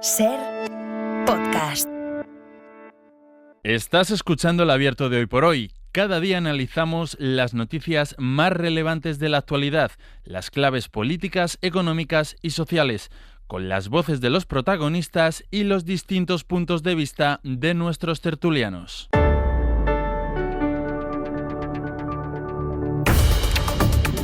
SER Podcast. Estás escuchando El Abierto de Hoy por Hoy. Cada día analizamos las noticias más relevantes de la actualidad, las claves políticas, económicas y sociales, con las voces de los protagonistas y los distintos puntos de vista de nuestros tertulianos.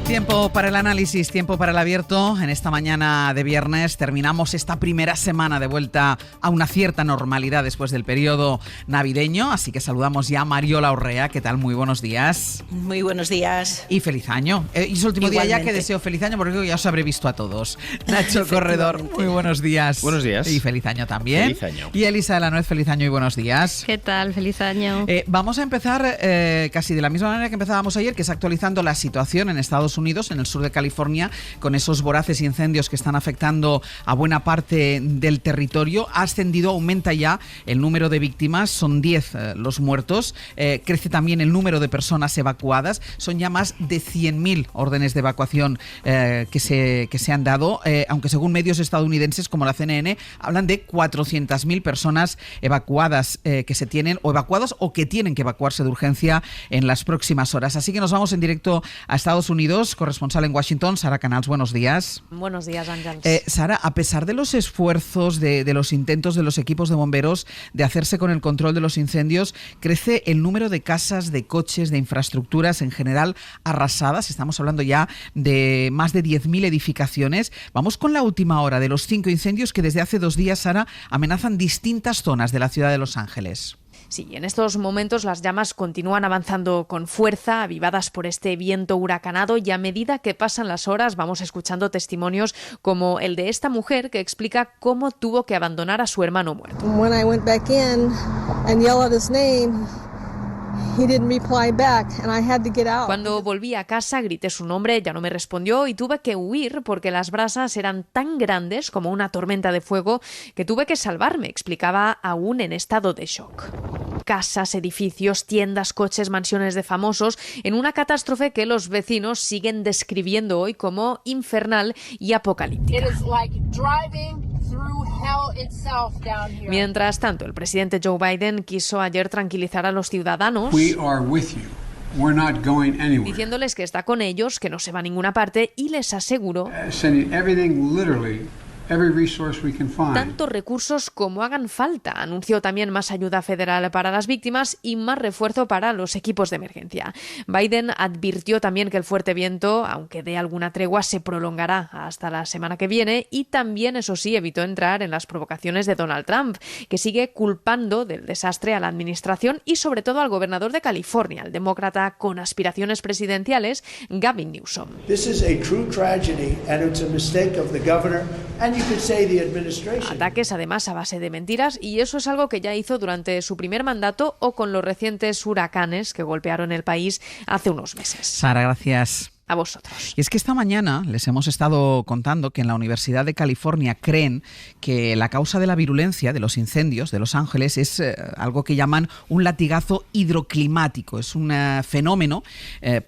Tiempo para el análisis, tiempo para el abierto. En esta mañana de viernes terminamos esta primera semana de vuelta a una cierta normalidad después del periodo navideño. Así que saludamos ya a Mariola Orrea. ¿Qué tal? Muy buenos días. Muy buenos días. Y feliz año. Y es el último día ya que deseo feliz año porque creo que ya os habré visto a todos. Nacho Corredor, muy buenos días. Buenos días. Y feliz año también. Feliz año. Y Elisa de la Nuez, feliz año y buenos días. ¿Qué tal? Feliz año. Vamos a empezar casi de la misma manera que empezábamos ayer, que es actualizando la situación en Estados Unidos, en el sur de California, con esos voraces incendios que están afectando a buena parte del territorio. Aumenta ya el número de víctimas, son 10 los muertos, crece también el número de personas evacuadas, son ya más de 100.000 órdenes de evacuación que se han dado, aunque según medios estadounidenses como la CNN hablan de 400.000 personas evacuadas que se tienen o evacuadas o que tienen que evacuarse de urgencia en las próximas horas. Así que nos vamos en directo a Estados Unidos. Corresponsal en Washington, Sara Canals, buenos días. Buenos días, Ángels. Sara, a pesar de los esfuerzos, de los intentos de los equipos de bomberos de hacerse con el control de los incendios, crece el número de casas, de coches, de infraestructuras en general arrasadas. Estamos hablando ya de más de 10.000 edificaciones. Vamos con la última hora de los 5 incendios que desde hace 2 días, Sara, amenazan distintas zonas de la ciudad de Los Ángeles. Sí, en estos momentos las llamas continúan avanzando con fuerza, avivadas por este viento huracanado, y a medida que pasan las horas vamos escuchando testimonios como el de esta mujer que explica cómo tuvo que abandonar a su hermano muerto. When I went back in and yelled at his name, he didn't reply back and I had to get out. Cuando volví a casa grité su nombre, ya no me respondió y tuve que huir porque las brasas eran tan grandes como una tormenta de fuego que tuve que salvarme, explicaba aún en estado de shock. Casas, edificios, tiendas, coches, mansiones de famosos, en una catástrofe que los vecinos siguen describiendo hoy como infernal y apocalíptica. Mientras tanto, el presidente Joe Biden quiso ayer tranquilizar a los ciudadanos, diciéndoles que está con ellos, que no se va a ninguna parte, y les aseguró tantos recursos como hagan falta. Anunció también más ayuda federal para las víctimas y más refuerzo para los equipos de emergencia. Biden advirtió también que el fuerte viento, aunque dé alguna tregua, se prolongará hasta la semana que viene, y también, eso sí, evitó entrar en las provocaciones de Donald Trump, que sigue culpando del desastre a la administración y sobre todo al gobernador de California, el demócrata con aspiraciones presidenciales, Gavin Newsom. Ataques además a base de mentiras, y eso es algo que ya hizo durante su primer mandato o con los recientes huracanes que golpearon el país hace unos meses. Sara, gracias. A vosotros. Y es que esta mañana les hemos estado contando que en la Universidad de California creen que la causa de la virulencia de los incendios de Los Ángeles es algo que llaman un latigazo hidroclimático. Es un fenómeno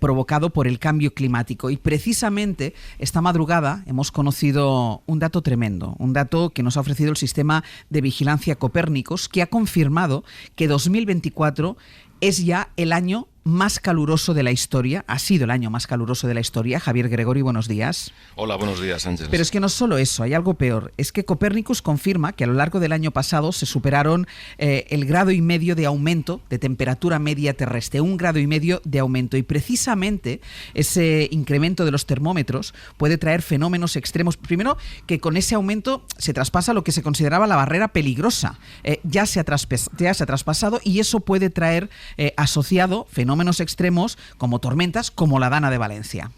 provocado por el cambio climático. Y precisamente esta madrugada hemos conocido un dato tremendo, un dato que nos ha ofrecido el sistema de vigilancia Copérnicus, que ha confirmado que 2024 es ya el año más caluroso de la historia, ha sido el año más caluroso de la historia. Javier Gregori, buenos días. Hola, buenos días, Ángel. Pero es que no solo eso, hay algo peor. Es que Copérnicus confirma que a lo largo del año pasado se superaron el 1,5 grados de aumento de temperatura media terrestre, 1,5 grados de aumento. Y precisamente ese incremento de los termómetros puede traer fenómenos extremos. Primero, que con ese aumento se traspasa lo que se consideraba la barrera peligrosa. Ya se ha traspasado, y eso puede traer asociado fenómenos extremos como tormentas, como la Dana de Valencia.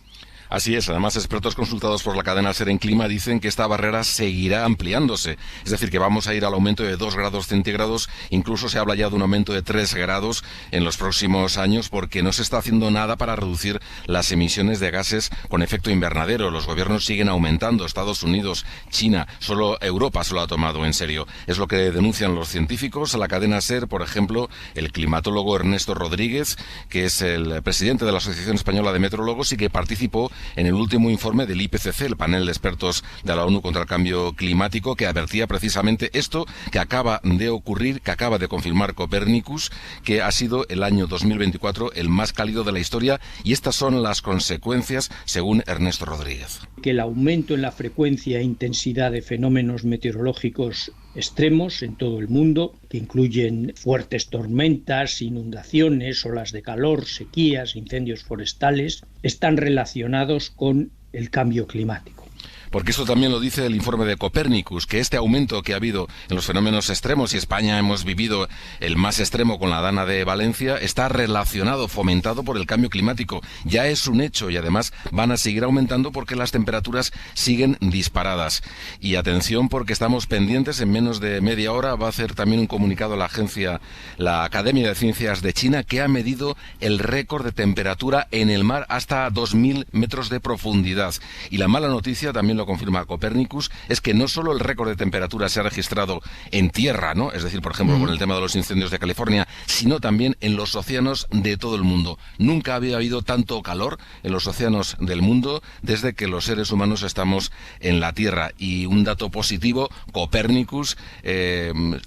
Así es, además expertos consultados por la cadena SER en Clima dicen que esta barrera seguirá ampliándose, es decir, que vamos a ir al aumento de 2 grados centígrados, incluso se habla ya de un aumento de 3 grados en los próximos años, porque no se está haciendo nada para reducir las emisiones de gases con efecto invernadero. Los gobiernos siguen aumentando, Estados Unidos, China, solo Europa se lo ha tomado en serio. Es lo que denuncian los científicos. A la cadena SER, por ejemplo, el climatólogo Ernesto Rodríguez, que es el presidente de la Asociación Española de Meteorólogos y que participó en el último informe del IPCC, el panel de expertos de la ONU contra el cambio climático, que advertía precisamente esto que acaba de ocurrir, que acaba de confirmar Copernicus, que ha sido el año 2024 el más cálido de la historia, y estas son las consecuencias, según Ernesto Rodríguez. Que el aumento en la frecuencia e intensidad de fenómenos meteorológicos extremos en todo el mundo, que incluyen fuertes tormentas, inundaciones, olas de calor, sequías, incendios forestales, están relacionados con el cambio climático. Porque esto también lo dice el informe de Copernicus, que este aumento que ha habido en los fenómenos extremos, y España hemos vivido el más extremo con la Dana de Valencia, está relacionado, fomentado por el cambio climático. Ya es un hecho, y además van a seguir aumentando porque las temperaturas siguen disparadas. Y atención, porque estamos pendientes, en menos de media hora va a hacer también un comunicado la Academia de Ciencias de China, que ha medido el récord de temperatura en el mar hasta 2.000 metros de profundidad. Y la mala noticia, también lo confirma Copernicus, es que no solo el récord de temperatura se ha registrado en tierra, ¿no? Es decir, por ejemplo, con el tema de los incendios de California, sino también en los océanos de todo el mundo. Nunca había habido tanto calor en los océanos del mundo desde que los seres humanos estamos en la Tierra. Y un dato positivo, Copernicus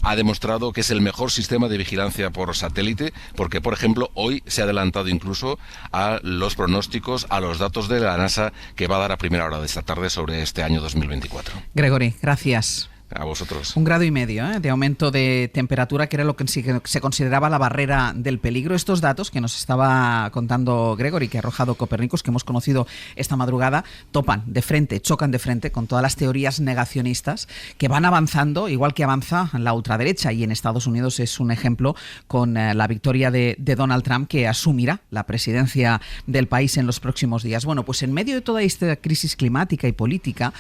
ha demostrado que es el mejor sistema de vigilancia por satélite, porque, por ejemplo, hoy se ha adelantado incluso a los pronósticos, a los datos de la NASA, que va a dar a primera hora de esta tarde sobre este año 2024. Gregory, gracias. A vosotros. 1,5 grados de aumento de temperatura, que era lo que se consideraba la barrera del peligro. Estos datos que nos estaba contando Gregory, que ha arrojado Copernicus, que hemos conocido esta madrugada, chocan de frente con todas las teorías negacionistas que van avanzando, igual que avanza la ultraderecha, y en Estados Unidos es un ejemplo con la victoria de Donald Trump, que asumirá la presidencia del país en los próximos días. Bueno, pues en medio de toda esta crisis climática y política,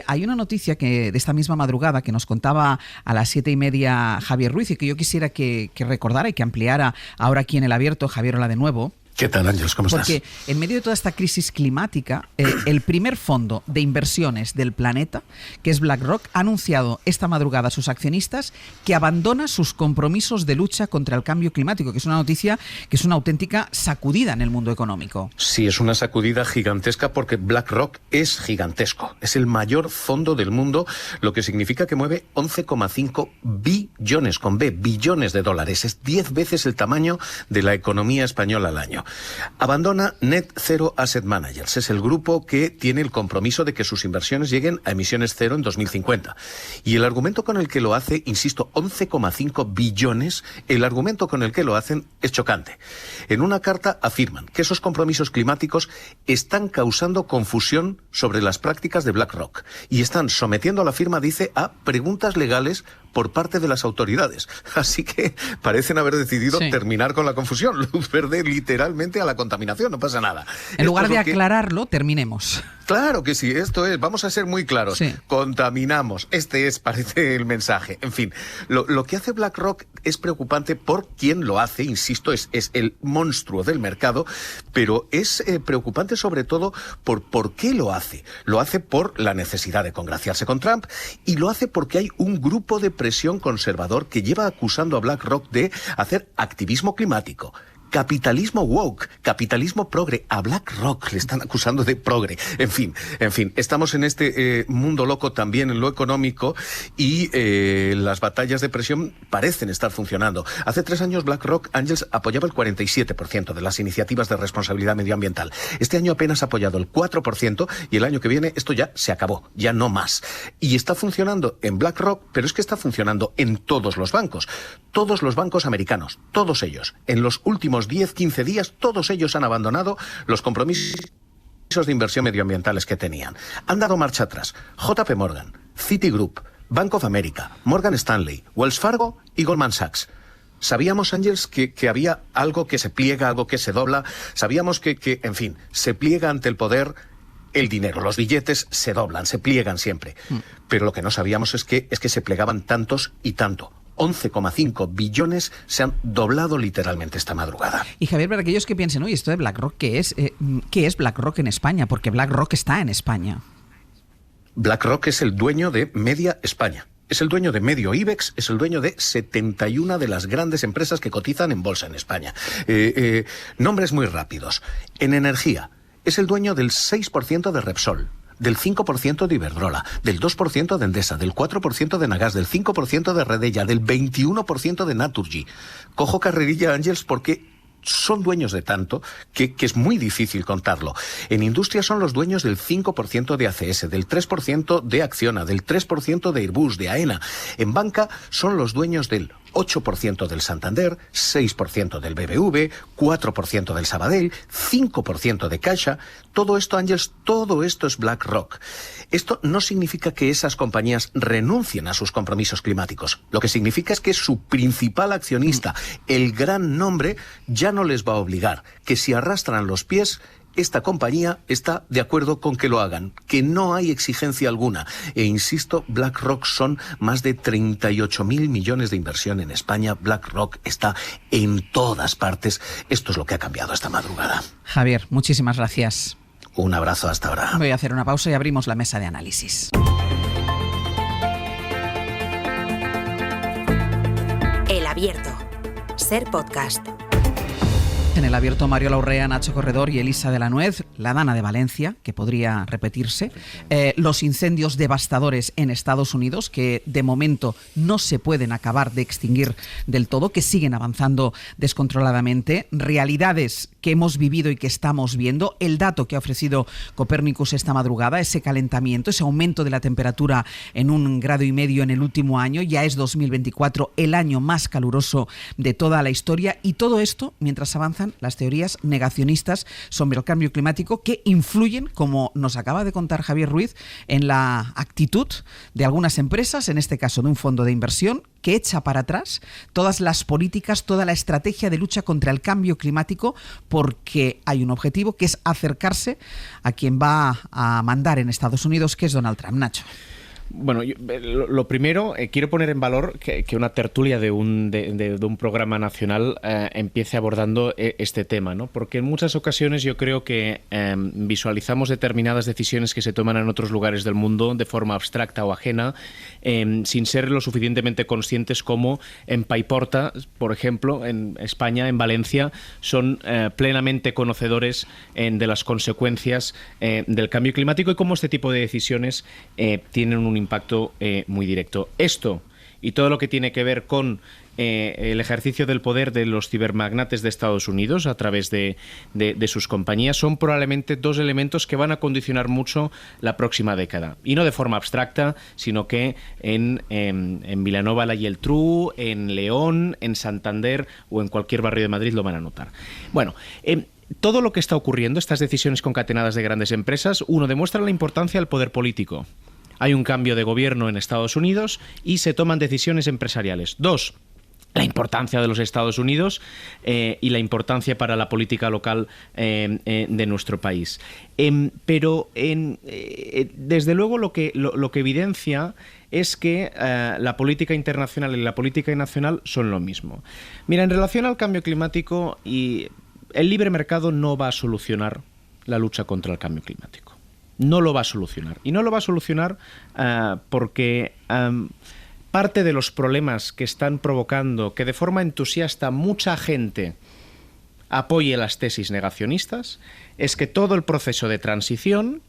hay una noticia que de esta misma madrugada que nos contaba a las 7:30 Javier Ruiz, y que yo quisiera que recordara y que ampliara ahora aquí en El Abierto. Javier, hola de nuevo. ¿Qué tal, Ángeles? ¿Cómo estás? Porque en medio de toda esta crisis climática, el primer fondo de inversiones del planeta, que es BlackRock, ha anunciado esta madrugada a sus accionistas que abandona sus compromisos de lucha contra el cambio climático, que es una noticia que es una auténtica sacudida en el mundo económico. Sí, es una sacudida gigantesca, porque BlackRock es gigantesco. Es el mayor fondo del mundo, lo que significa que mueve 11,5 billones, con B, billones de dólares. Es 10 veces el tamaño de la economía española al año. Abandona Net Zero Asset Managers. Es el grupo que tiene el compromiso de que sus inversiones lleguen a emisiones cero en 2050. Y el argumento con el que lo hace, insisto, 11,5 billones, el argumento con el que lo hacen es chocante. En una carta afirman que esos compromisos climáticos están causando confusión sobre las prácticas de BlackRock y están sometiendo a la firma, dice, a preguntas legales por parte de las autoridades. Así que parecen haber decidido terminar con la confusión. Luz verde literalmente a la contaminación, no pasa nada. En lugar de aclararlo, terminemos. Claro que sí, esto es, vamos a ser muy claros. Sí. Contaminamos. Parece el mensaje. En fin, lo que hace BlackRock es preocupante por quién lo hace, insisto, es el monstruo del mercado, pero es preocupante sobre todo por qué lo hace. Lo hace por la necesidad de congraciarse con Trump, y lo hace porque hay un grupo de presión conservador que lleva acusando a BlackRock de hacer activismo climático, capitalismo woke, capitalismo progre. A BlackRock le están acusando de progre. En fin, estamos en este mundo loco también en lo económico, y las batallas de presión parecen estar funcionando. Hace 3 años BlackRock, Ángels, apoyaba el 47% de las iniciativas de responsabilidad medioambiental. Este año apenas ha apoyado el 4%, y el año que viene esto ya se acabó, ya no más. Y está funcionando en BlackRock, pero es que está funcionando en todos los bancos americanos, todos ellos. En los últimos 10-15 días, todos ellos han abandonado los compromisos de inversión medioambientales que tenían. Han dado marcha atrás. JP Morgan, Citigroup, Bank of America, Morgan Stanley, Wells Fargo y Goldman Sachs. Sabíamos, Ángels, que había algo que se pliega, algo que se dobla. Sabíamos que, en fin, se pliega ante el poder el dinero. Los billetes se doblan, se pliegan siempre. Pero lo que no sabíamos es que se plegaban tantos y tanto. 11,5 billones se han doblado literalmente esta madrugada. Y Javier, para aquellos que piensen, oye, esto de BlackRock, ¿qué es BlackRock en España? Porque BlackRock está en España. BlackRock es el dueño de Media España. Es el dueño de medio IBEX, es el dueño de 71 de las grandes empresas que cotizan en bolsa en España. Nombres muy rápidos. En energía, es el dueño del 6% de Repsol, del 5% de Iberdrola, del 2% de Endesa, del 4% de Nagas, del 5% de Redella, del 21% de Naturgy. Cojo carrerilla, Ángels, porque son dueños de tanto que es muy difícil contarlo. En industria son los dueños del 5% de ACS, del 3% de Acciona, del 3% de Airbus, de AENA. En banca son los dueños del 8% del Santander, 6% del BBV, 4% del Sabadell, 5% de Caixa. Todo esto, Ángels, todo esto es BlackRock. Esto no significa que esas compañías renuncien a sus compromisos climáticos. Lo que significa es que su principal accionista, el gran nombre, ya no les va a obligar, que si arrastran los pies, esta compañía está de acuerdo con que lo hagan, que no hay exigencia alguna. E insisto, BlackRock son más de 38.000 millones de inversión en España. BlackRock está en todas partes. Esto es lo que ha cambiado esta madrugada. Javier, muchísimas gracias. Un abrazo hasta ahora. Voy a hacer una pausa y abrimos la mesa de análisis. El Abierto. Ser Podcast. En El Abierto, Mario Laurrea, Nacho Corredor y Elisa de la Nuez, la Dana de Valencia, que podría repetirse, los incendios devastadores en Estados Unidos, que de momento no se pueden acabar de extinguir del todo, que siguen avanzando descontroladamente, realidades que hemos vivido y que estamos viendo, el dato que ha ofrecido Copernicus esta madrugada, ese calentamiento, ese aumento de la temperatura en 1,5 grados en el último año, ya es 2024 el año más caluroso de toda la historia, y todo esto mientras avanzan las teorías negacionistas sobre el cambio climático, que influyen, como nos acaba de contar Javier Ruiz, en la actitud de algunas empresas, en este caso de un fondo de inversión, que echa para atrás todas las políticas, toda la estrategia de lucha contra el cambio climático, porque hay un objetivo, que es acercarse a quien va a mandar en Estados Unidos, que es Donald Trump. Nacho. Bueno, lo primero, quiero poner en valor que una tertulia de un programa nacional empiece abordando este tema, ¿no? Porque en muchas ocasiones yo creo que visualizamos determinadas decisiones que se toman en otros lugares del mundo de forma abstracta o ajena, sin ser lo suficientemente conscientes como en Paiporta, por ejemplo, en España, en Valencia, son plenamente conocedores de las consecuencias del cambio climático y cómo este tipo de decisiones tienen un impacto muy directo. Esto y todo lo que tiene que ver con el ejercicio del poder de los cibermagnates de Estados Unidos a través de sus compañías son probablemente dos elementos que van a condicionar mucho la próxima década. Y no de forma abstracta, sino que en Vilanova, la Geltrú, en León, en Santander o en cualquier barrio de Madrid lo van a notar. Bueno, todo lo que está ocurriendo, estas decisiones concatenadas de grandes empresas, uno, demuestra la importancia del poder político. Hay un cambio de gobierno en Estados Unidos y se toman decisiones empresariales. Dos, la importancia de los Estados Unidos y la importancia para la política local de nuestro país. Pero desde luego lo que evidencia es que la política internacional y la política nacional son lo mismo. Mira, en relación al cambio climático, el libre mercado no va a solucionar la lucha contra el cambio climático. No lo va a solucionar. Y no lo va a solucionar porque parte de los problemas que están provocando que de forma entusiasta mucha gente apoye las tesis negacionistas es que todo el proceso de transición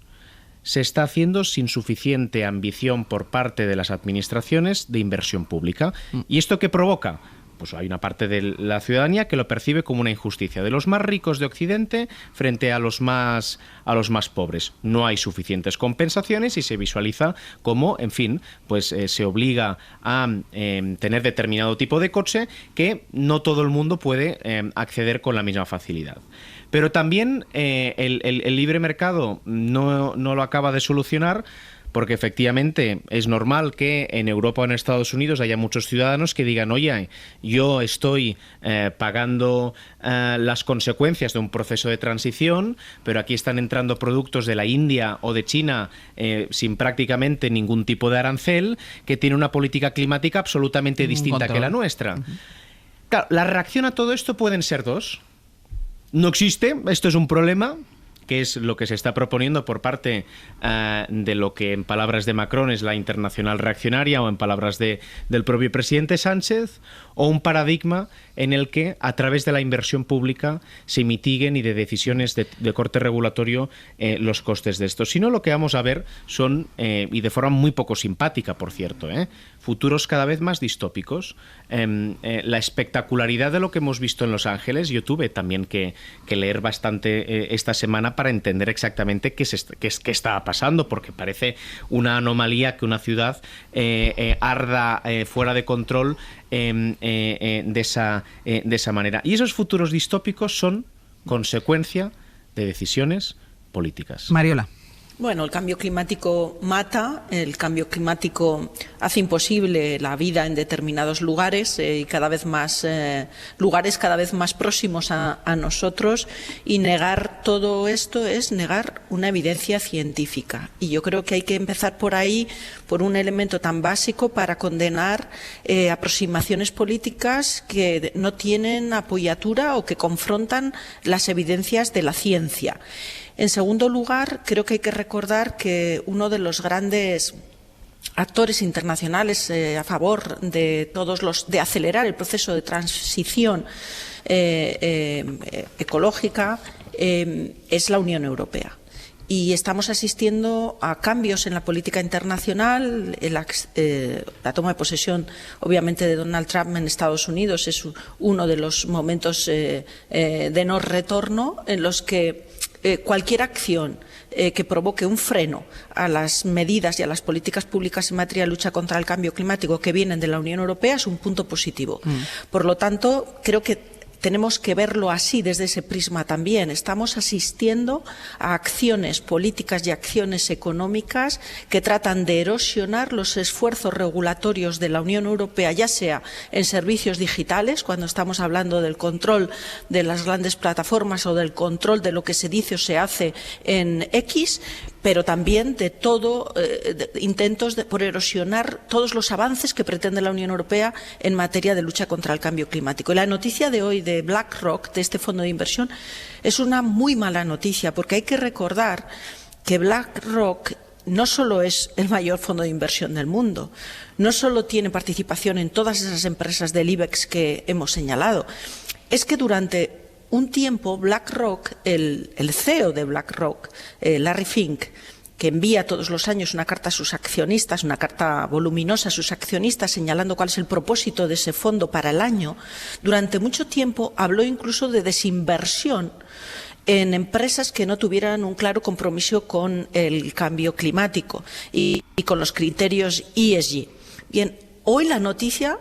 se está haciendo sin suficiente ambición por parte de las administraciones de inversión pública. ¿Y esto qué provoca? Pues hay una parte de la ciudadanía que lo percibe como una injusticia de los más ricos de Occidente frente a los más pobres. No hay suficientes compensaciones y se visualiza como, en fin, pues se obliga a tener determinado tipo de coche que no todo el mundo puede acceder con la misma facilidad. Pero también el libre mercado no lo acaba de solucionar, porque efectivamente es normal que en Europa o en Estados Unidos haya muchos ciudadanos que digan, oye, yo estoy pagando las consecuencias de un proceso de transición, pero aquí están entrando productos de la India o de China sin prácticamente ningún tipo de arancel, que tiene una política climática absolutamente distinta que la nuestra. Claro, la reacción a todo esto pueden ser dos. No existe, esto es un problema, que es lo que se está proponiendo por parte de lo que en palabras de Macron es la internacional reaccionaria o en palabras del propio presidente Sánchez, o un paradigma en el que a través de la inversión pública se mitiguen y de decisiones de corte regulatorio los costes de esto. Si no, lo que vamos a ver son, y de forma muy poco simpática, por cierto, futuros cada vez más distópicos. La espectacularidad de lo que hemos visto en Los Ángeles, yo tuve también que leer bastante esta semana para entender exactamente qué estaba pasando, porque parece una anomalía que una ciudad arda fuera de control de esa manera. Y esos futuros distópicos son consecuencia de decisiones políticas. Mariola. Bueno, el cambio climático mata, el cambio climático hace imposible la vida en determinados lugares y cada vez más lugares cada vez más próximos a nosotros, y negar todo esto es negar una evidencia científica. Y yo creo que hay que empezar por ahí, por un elemento tan básico, para condenar aproximaciones políticas que no tienen apoyatura o que confrontan las evidencias de la ciencia. En segundo lugar, creo que hay que recordar que uno de los grandes actores internacionales a favor de de acelerar el proceso de transición ecológica es la Unión Europea. Y estamos asistiendo a cambios en la política internacional. La toma de posesión, obviamente, de Donald Trump en Estados Unidos es uno de los momentos de no retorno en los que cualquier acción que provoque un freno a las medidas y a las políticas públicas en materia de lucha contra el cambio climático que vienen de la Unión Europea es un punto positivo. Por lo tanto, creo que tenemos que verlo así, desde ese prisma también. Estamos asistiendo a acciones políticas y acciones económicas que tratan de erosionar los esfuerzos regulatorios de la Unión Europea, ya sea en servicios digitales, cuando estamos hablando del control de las grandes plataformas o del control de lo que se dice o se hace en X, pero también de intentos por erosionar todos los avances que pretende la Unión Europea en materia de lucha contra el cambio climático. Y la noticia de hoy de BlackRock, de este fondo de inversión, es una muy mala noticia, porque hay que recordar que BlackRock no solo es el mayor fondo de inversión del mundo, no solo tiene participación en todas esas empresas del IBEX que hemos señalado, es que durante un tiempo BlackRock, el CEO de BlackRock, Larry Fink, que envía todos los años una carta a sus accionistas, una carta voluminosa a sus accionistas señalando cuál es el propósito de ese fondo para el año, durante mucho tiempo habló incluso de desinversión en empresas que no tuvieran un claro compromiso con el cambio climático y con los criterios ESG. Bien, hoy la noticia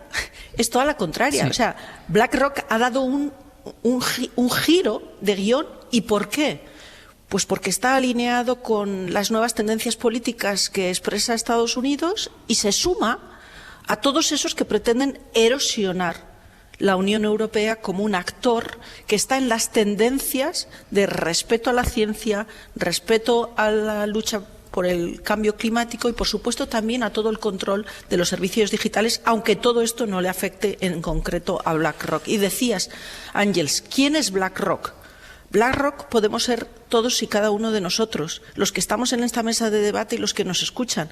es toda la contraria. Sí. O sea, BlackRock ha dado un giro de guión. ¿Y por qué? Pues porque está alineado con las nuevas tendencias políticas que expresa Estados Unidos y se suma a todos esos que pretenden erosionar la Unión Europea como un actor que está en las tendencias de respeto a la ciencia, respeto a la lucha por el cambio climático y, por supuesto, también a todo el control de los servicios digitales, aunque todo esto no le afecte en concreto a BlackRock. Y decías, Ángels, ¿quién es BlackRock? BlackRock podemos ser todos y cada uno de nosotros, los que estamos en esta mesa de debate y los que nos escuchan,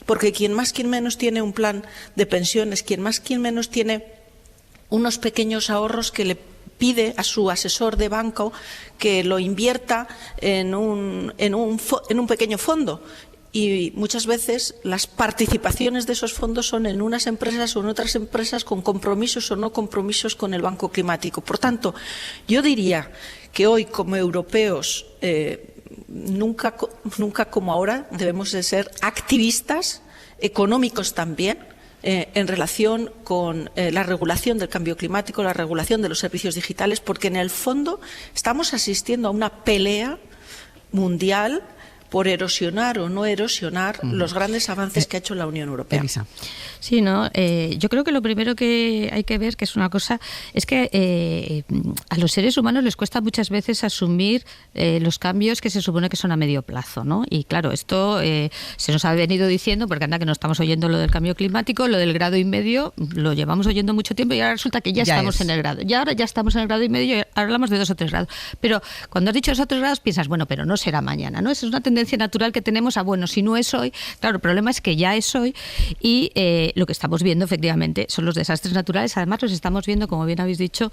porque quien más, quien menos tiene un plan de pensiones, quien más, quien menos tiene unos pequeños ahorros que le pide a su asesor de banco que lo invierta en un pequeño fondo. Y muchas veces las participaciones de esos fondos son en unas empresas o en otras empresas con compromisos o no compromisos con el Banco Climático. Por tanto, yo diría que hoy, como europeos, nunca como ahora, debemos de ser activistas económicos también, en relación con la regulación del cambio climático, la regulación de los servicios digitales, porque en el fondo estamos asistiendo a una pelea mundial por erosionar o no erosionar los grandes avances que ha hecho la Unión Europea. Elisa. Sí, ¿no? Yo creo que lo primero que hay que ver, que es una cosa, es que a los seres humanos les cuesta muchas veces asumir los cambios que se supone que son a medio plazo, ¿no? Y claro, esto se nos ha venido diciendo, porque anda que no estamos oyendo lo del cambio climático, lo del 1,5 grados, lo llevamos oyendo mucho tiempo y ahora resulta que ya estamos en el grado. Y ahora ya estamos en el 1,5 grados y ahora hablamos de 2 o 3 grados. Pero cuando has dicho 2 o 3 grados piensas, bueno, pero no será mañana, ¿no? Esa es una tendencia natural que tenemos a, bueno, si no es hoy, claro, el problema es que ya es hoy y lo que estamos viendo efectivamente son los desastres naturales. Además los estamos viendo, como bien habéis dicho,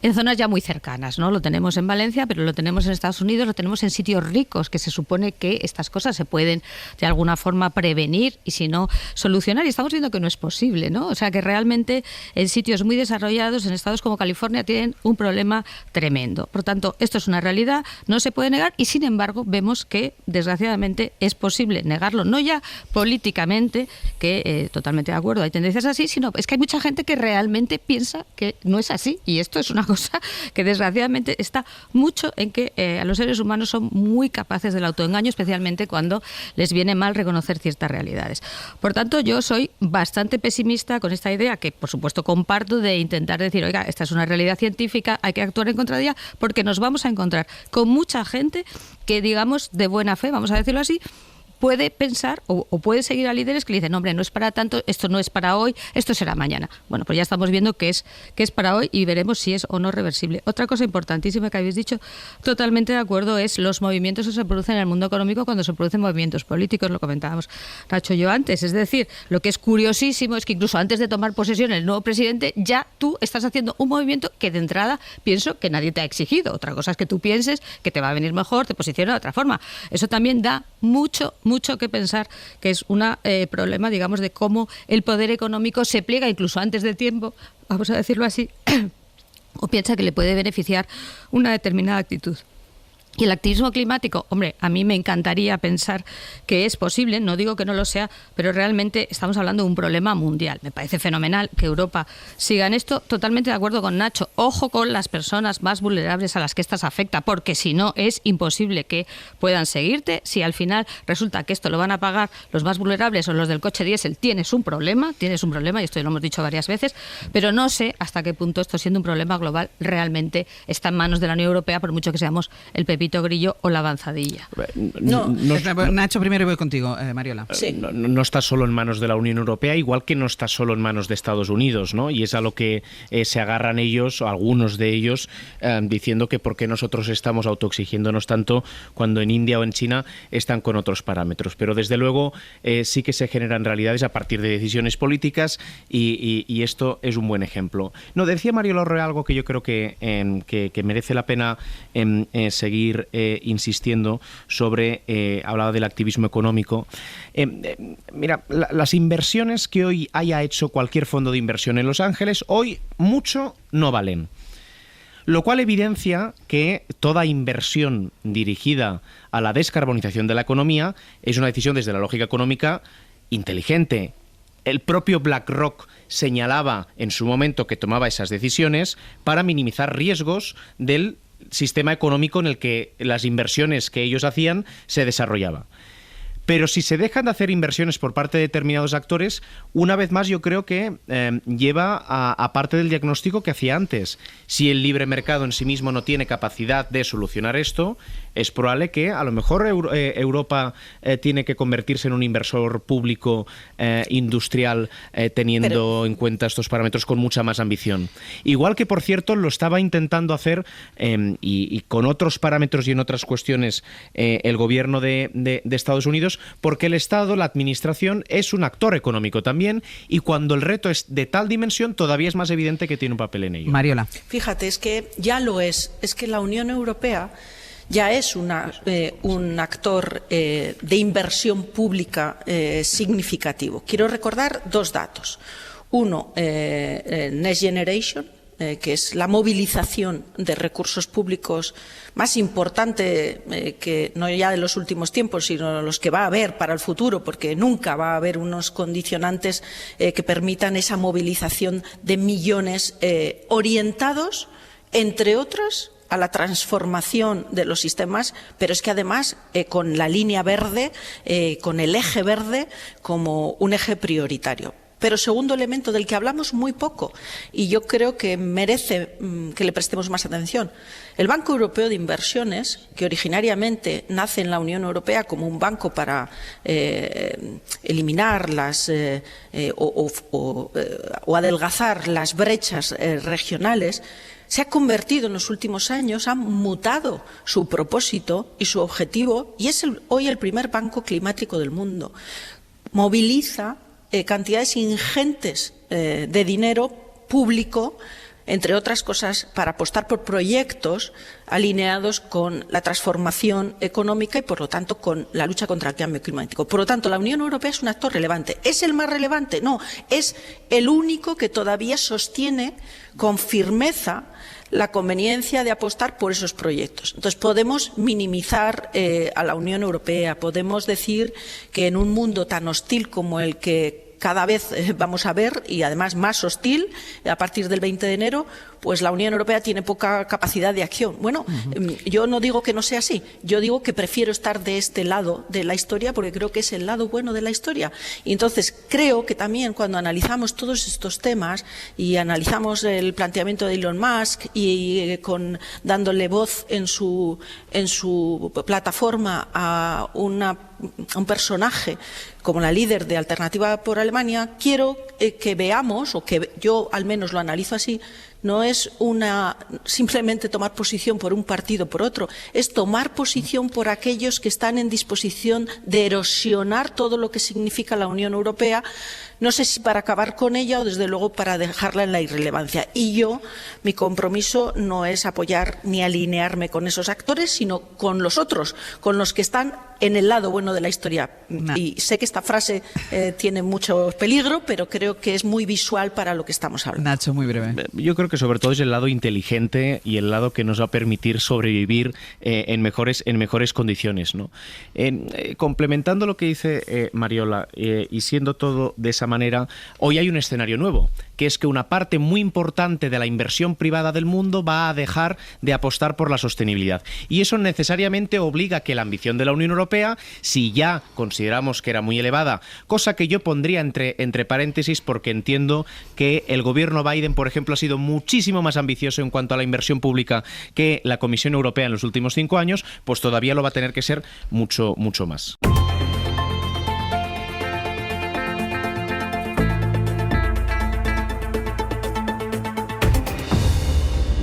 en zonas ya muy cercanas, ¿no? Lo tenemos en Valencia, pero lo tenemos en Estados Unidos, lo tenemos en sitios ricos, que se supone que estas cosas se pueden de alguna forma prevenir y si no solucionar, y estamos viendo que no es posible, ¿no? O sea que realmente en sitios muy desarrollados, en estados como California, tienen un problema tremendo. Por tanto, esto es una realidad, no se puede negar y sin embargo vemos que desgraciadamente es posible negarlo, no ya políticamente, que totalmente de acuerdo, hay tendencias así, sino es que hay mucha gente que realmente piensa que no es así y esto es una cosa que desgraciadamente está mucho en que a los seres humanos son muy capaces del autoengaño, especialmente cuando les viene mal reconocer ciertas realidades. Por tanto, yo soy bastante pesimista con esta idea, que por supuesto comparto, de intentar decir, oiga, esta es una realidad científica, hay que actuar en contra de ella, porque nos vamos a encontrar con mucha gente que, digamos, de buena fe, vamos a decirlo así, puede pensar o puede seguir a líderes que le dicen, hombre, no es para tanto, esto no es para hoy, esto será mañana. Bueno, pues ya estamos viendo que es para hoy y veremos si es o no reversible. Otra cosa importantísima que habéis dicho, totalmente de acuerdo, es los movimientos que se producen en el mundo económico cuando se producen movimientos políticos, lo comentábamos Nacho y yo antes. Es decir, lo que es curiosísimo es que incluso antes de tomar posesión el nuevo presidente, ya tú estás haciendo un movimiento que de entrada pienso que nadie te ha exigido. Otra cosa es que tú pienses que te va a venir mejor, te posiciona de otra forma. Eso también da mucho que pensar, que es un problema, digamos, de cómo el poder económico se pliega incluso antes de tiempo, vamos a decirlo así, o piensa que le puede beneficiar una determinada actitud. Y el activismo climático, hombre, a mí me encantaría pensar que es posible, no digo que no lo sea, pero realmente estamos hablando de un problema mundial. Me parece fenomenal que Europa siga en esto, totalmente de acuerdo con Nacho. Ojo con las personas más vulnerables a las que estas afecta, porque si no es imposible que puedan seguirte. Si al final resulta que esto lo van a pagar los más vulnerables o los del coche diésel, tienes un problema, y esto lo hemos dicho varias veces, pero no sé hasta qué punto esto, siendo un problema global, realmente está en manos de la Unión Europea, por mucho que seamos el pepito grillo o la avanzadilla. Nacho, primero voy contigo, Mariola. Sí. No está solo en manos de la Unión Europea, igual que no está solo en manos de Estados Unidos, ¿no? Y es a lo que se agarran ellos, o algunos de ellos, diciendo que por qué nosotros estamos autoexigiéndonos tanto cuando en India o en China están con otros parámetros. Pero desde luego sí que se generan realidades a partir de decisiones políticas y esto es un buen ejemplo. No, decía Mariola Orre algo que yo creo que merece la pena seguir insistiendo sobre, hablaba del activismo económico. Mira, las inversiones que hoy haya hecho cualquier fondo de inversión en Los Ángeles, hoy mucho no valen. Lo cual evidencia que toda inversión dirigida a la descarbonización de la economía es una decisión desde la lógica económica inteligente. El propio BlackRock señalaba en su momento que tomaba esas decisiones para minimizar riesgos del sistema económico en el que las inversiones que ellos hacían se desarrollaban. Pero si se dejan de hacer inversiones por parte de determinados actores, una vez más yo creo que lleva a parte del diagnóstico que hacía antes. Si el libre mercado en sí mismo no tiene capacidad de solucionar esto, es probable que a lo mejor Europa tiene que convertirse en un inversor público industrial teniendo en cuenta estos parámetros con mucha más ambición. Igual que, por cierto, lo estaba intentando hacer y con otros parámetros y en otras cuestiones el gobierno de Estados Unidos, porque el Estado, la administración, es un actor económico también y cuando el reto es de tal dimensión todavía es más evidente que tiene un papel en ello. Mariola. Fíjate, es que ya lo es que la Unión Europea ya es un actor de inversión pública significativo. Quiero recordar 2 datos. Uno, Next Generation, que es la movilización de recursos públicos más importante que no ya de los últimos tiempos, sino los que va a haber para el futuro, porque nunca va a haber unos condicionantes que permitan esa movilización de millones orientados, entre otras, a la transformación de los sistemas, pero es que además con la línea verde, con el eje verde como un eje prioritario. Pero segundo elemento del que hablamos muy poco, y yo creo que merece que le prestemos más atención. El Banco Europeo de Inversiones, que originariamente nace en la Unión Europea como un banco para eliminar o adelgazar las brechas regionales, se ha convertido en los últimos años, ha mutado su propósito y su objetivo, y es hoy el primer banco climático del mundo. Moviliza cantidades ingentes de dinero público, entre otras cosas, para apostar por proyectos alineados con la transformación económica y, por lo tanto, con la lucha contra el cambio climático. Por lo tanto, la Unión Europea es un actor relevante. ¿Es el más relevante? No, es el único que todavía sostiene con firmeza la conveniencia de apostar por esos proyectos. Entonces, podemos minimizar a la Unión Europea, podemos decir que en un mundo tan hostil como el que cada vez vamos a ver, y además más hostil, a partir del 20 de enero, pues la Unión Europea tiene poca capacidad de acción. Bueno, yo no digo que no sea así, yo digo que prefiero estar de este lado de la historia porque creo que es el lado bueno de la historia. Y entonces creo que también cuando analizamos todos estos temas y analizamos el planteamiento de Elon Musk y dándole voz en su plataforma a un personaje como la líder de Alternativa por Alemania, quiero que veamos, o que yo al menos lo analizo así, no es simplemente tomar posición por un partido o por otro, es tomar posición por aquellos que están en disposición de erosionar todo lo que significa la Unión Europea, no sé si para acabar con ella o desde luego para dejarla en la irrelevancia. Y mi compromiso no es apoyar ni alinearme con esos actores, sino con los otros, con los que están en el lado bueno de la historia. Y sé que esta frase tiene mucho peligro, pero creo que es muy visual para lo que estamos hablando. Nacho, muy breve. Yo creo que sobre todo es el lado inteligente y el lado que nos va a permitir sobrevivir en mejores condiciones, ¿no? Complementando lo que dice Mariola, y siendo todo de esa manera, hoy hay un escenario nuevo, que es que una parte muy importante de la inversión privada del mundo va a dejar de apostar por la sostenibilidad. Y eso necesariamente obliga a que la ambición de la Unión Europea, si ya consideramos que era muy elevada, cosa que yo pondría entre paréntesis porque entiendo que el gobierno Biden, por ejemplo, ha sido muchísimo más ambicioso en cuanto a la inversión pública que la Comisión Europea en los últimos 5 años, pues todavía lo va a tener que ser mucho, mucho más.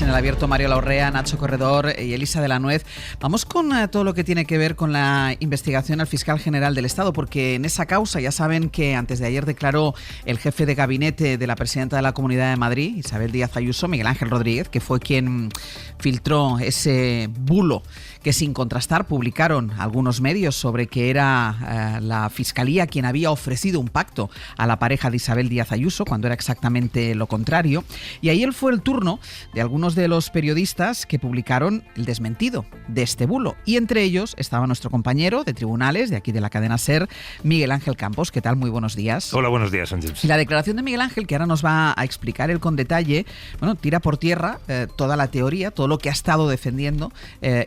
En el abierto, Mariola Urrea, Nacho Corredor y Elisa de la Nuez. Vamos con todo lo que tiene que ver con la investigación al fiscal general del Estado, porque en esa causa ya saben que antes de ayer declaró el jefe de gabinete de la presidenta de la Comunidad de Madrid, Isabel Díaz Ayuso, Miguel Ángel Rodríguez, que fue quien filtró ese bulo que sin contrastar publicaron algunos medios sobre que era la Fiscalía quien había ofrecido un pacto a la pareja de Isabel Díaz Ayuso, cuando era exactamente lo contrario. Y ahí fue el turno de algunos de los periodistas que publicaron el desmentido de este bulo. Y entre ellos estaba nuestro compañero de tribunales, de aquí de la cadena SER, Miguel Ángel Campos. ¿Qué tal? Muy buenos días. Hola, buenos días, Ángeles. Y la declaración de Miguel Ángel, que ahora nos va a explicar él con detalle, bueno, tira por tierra toda la teoría, todo lo que ha estado defendiendo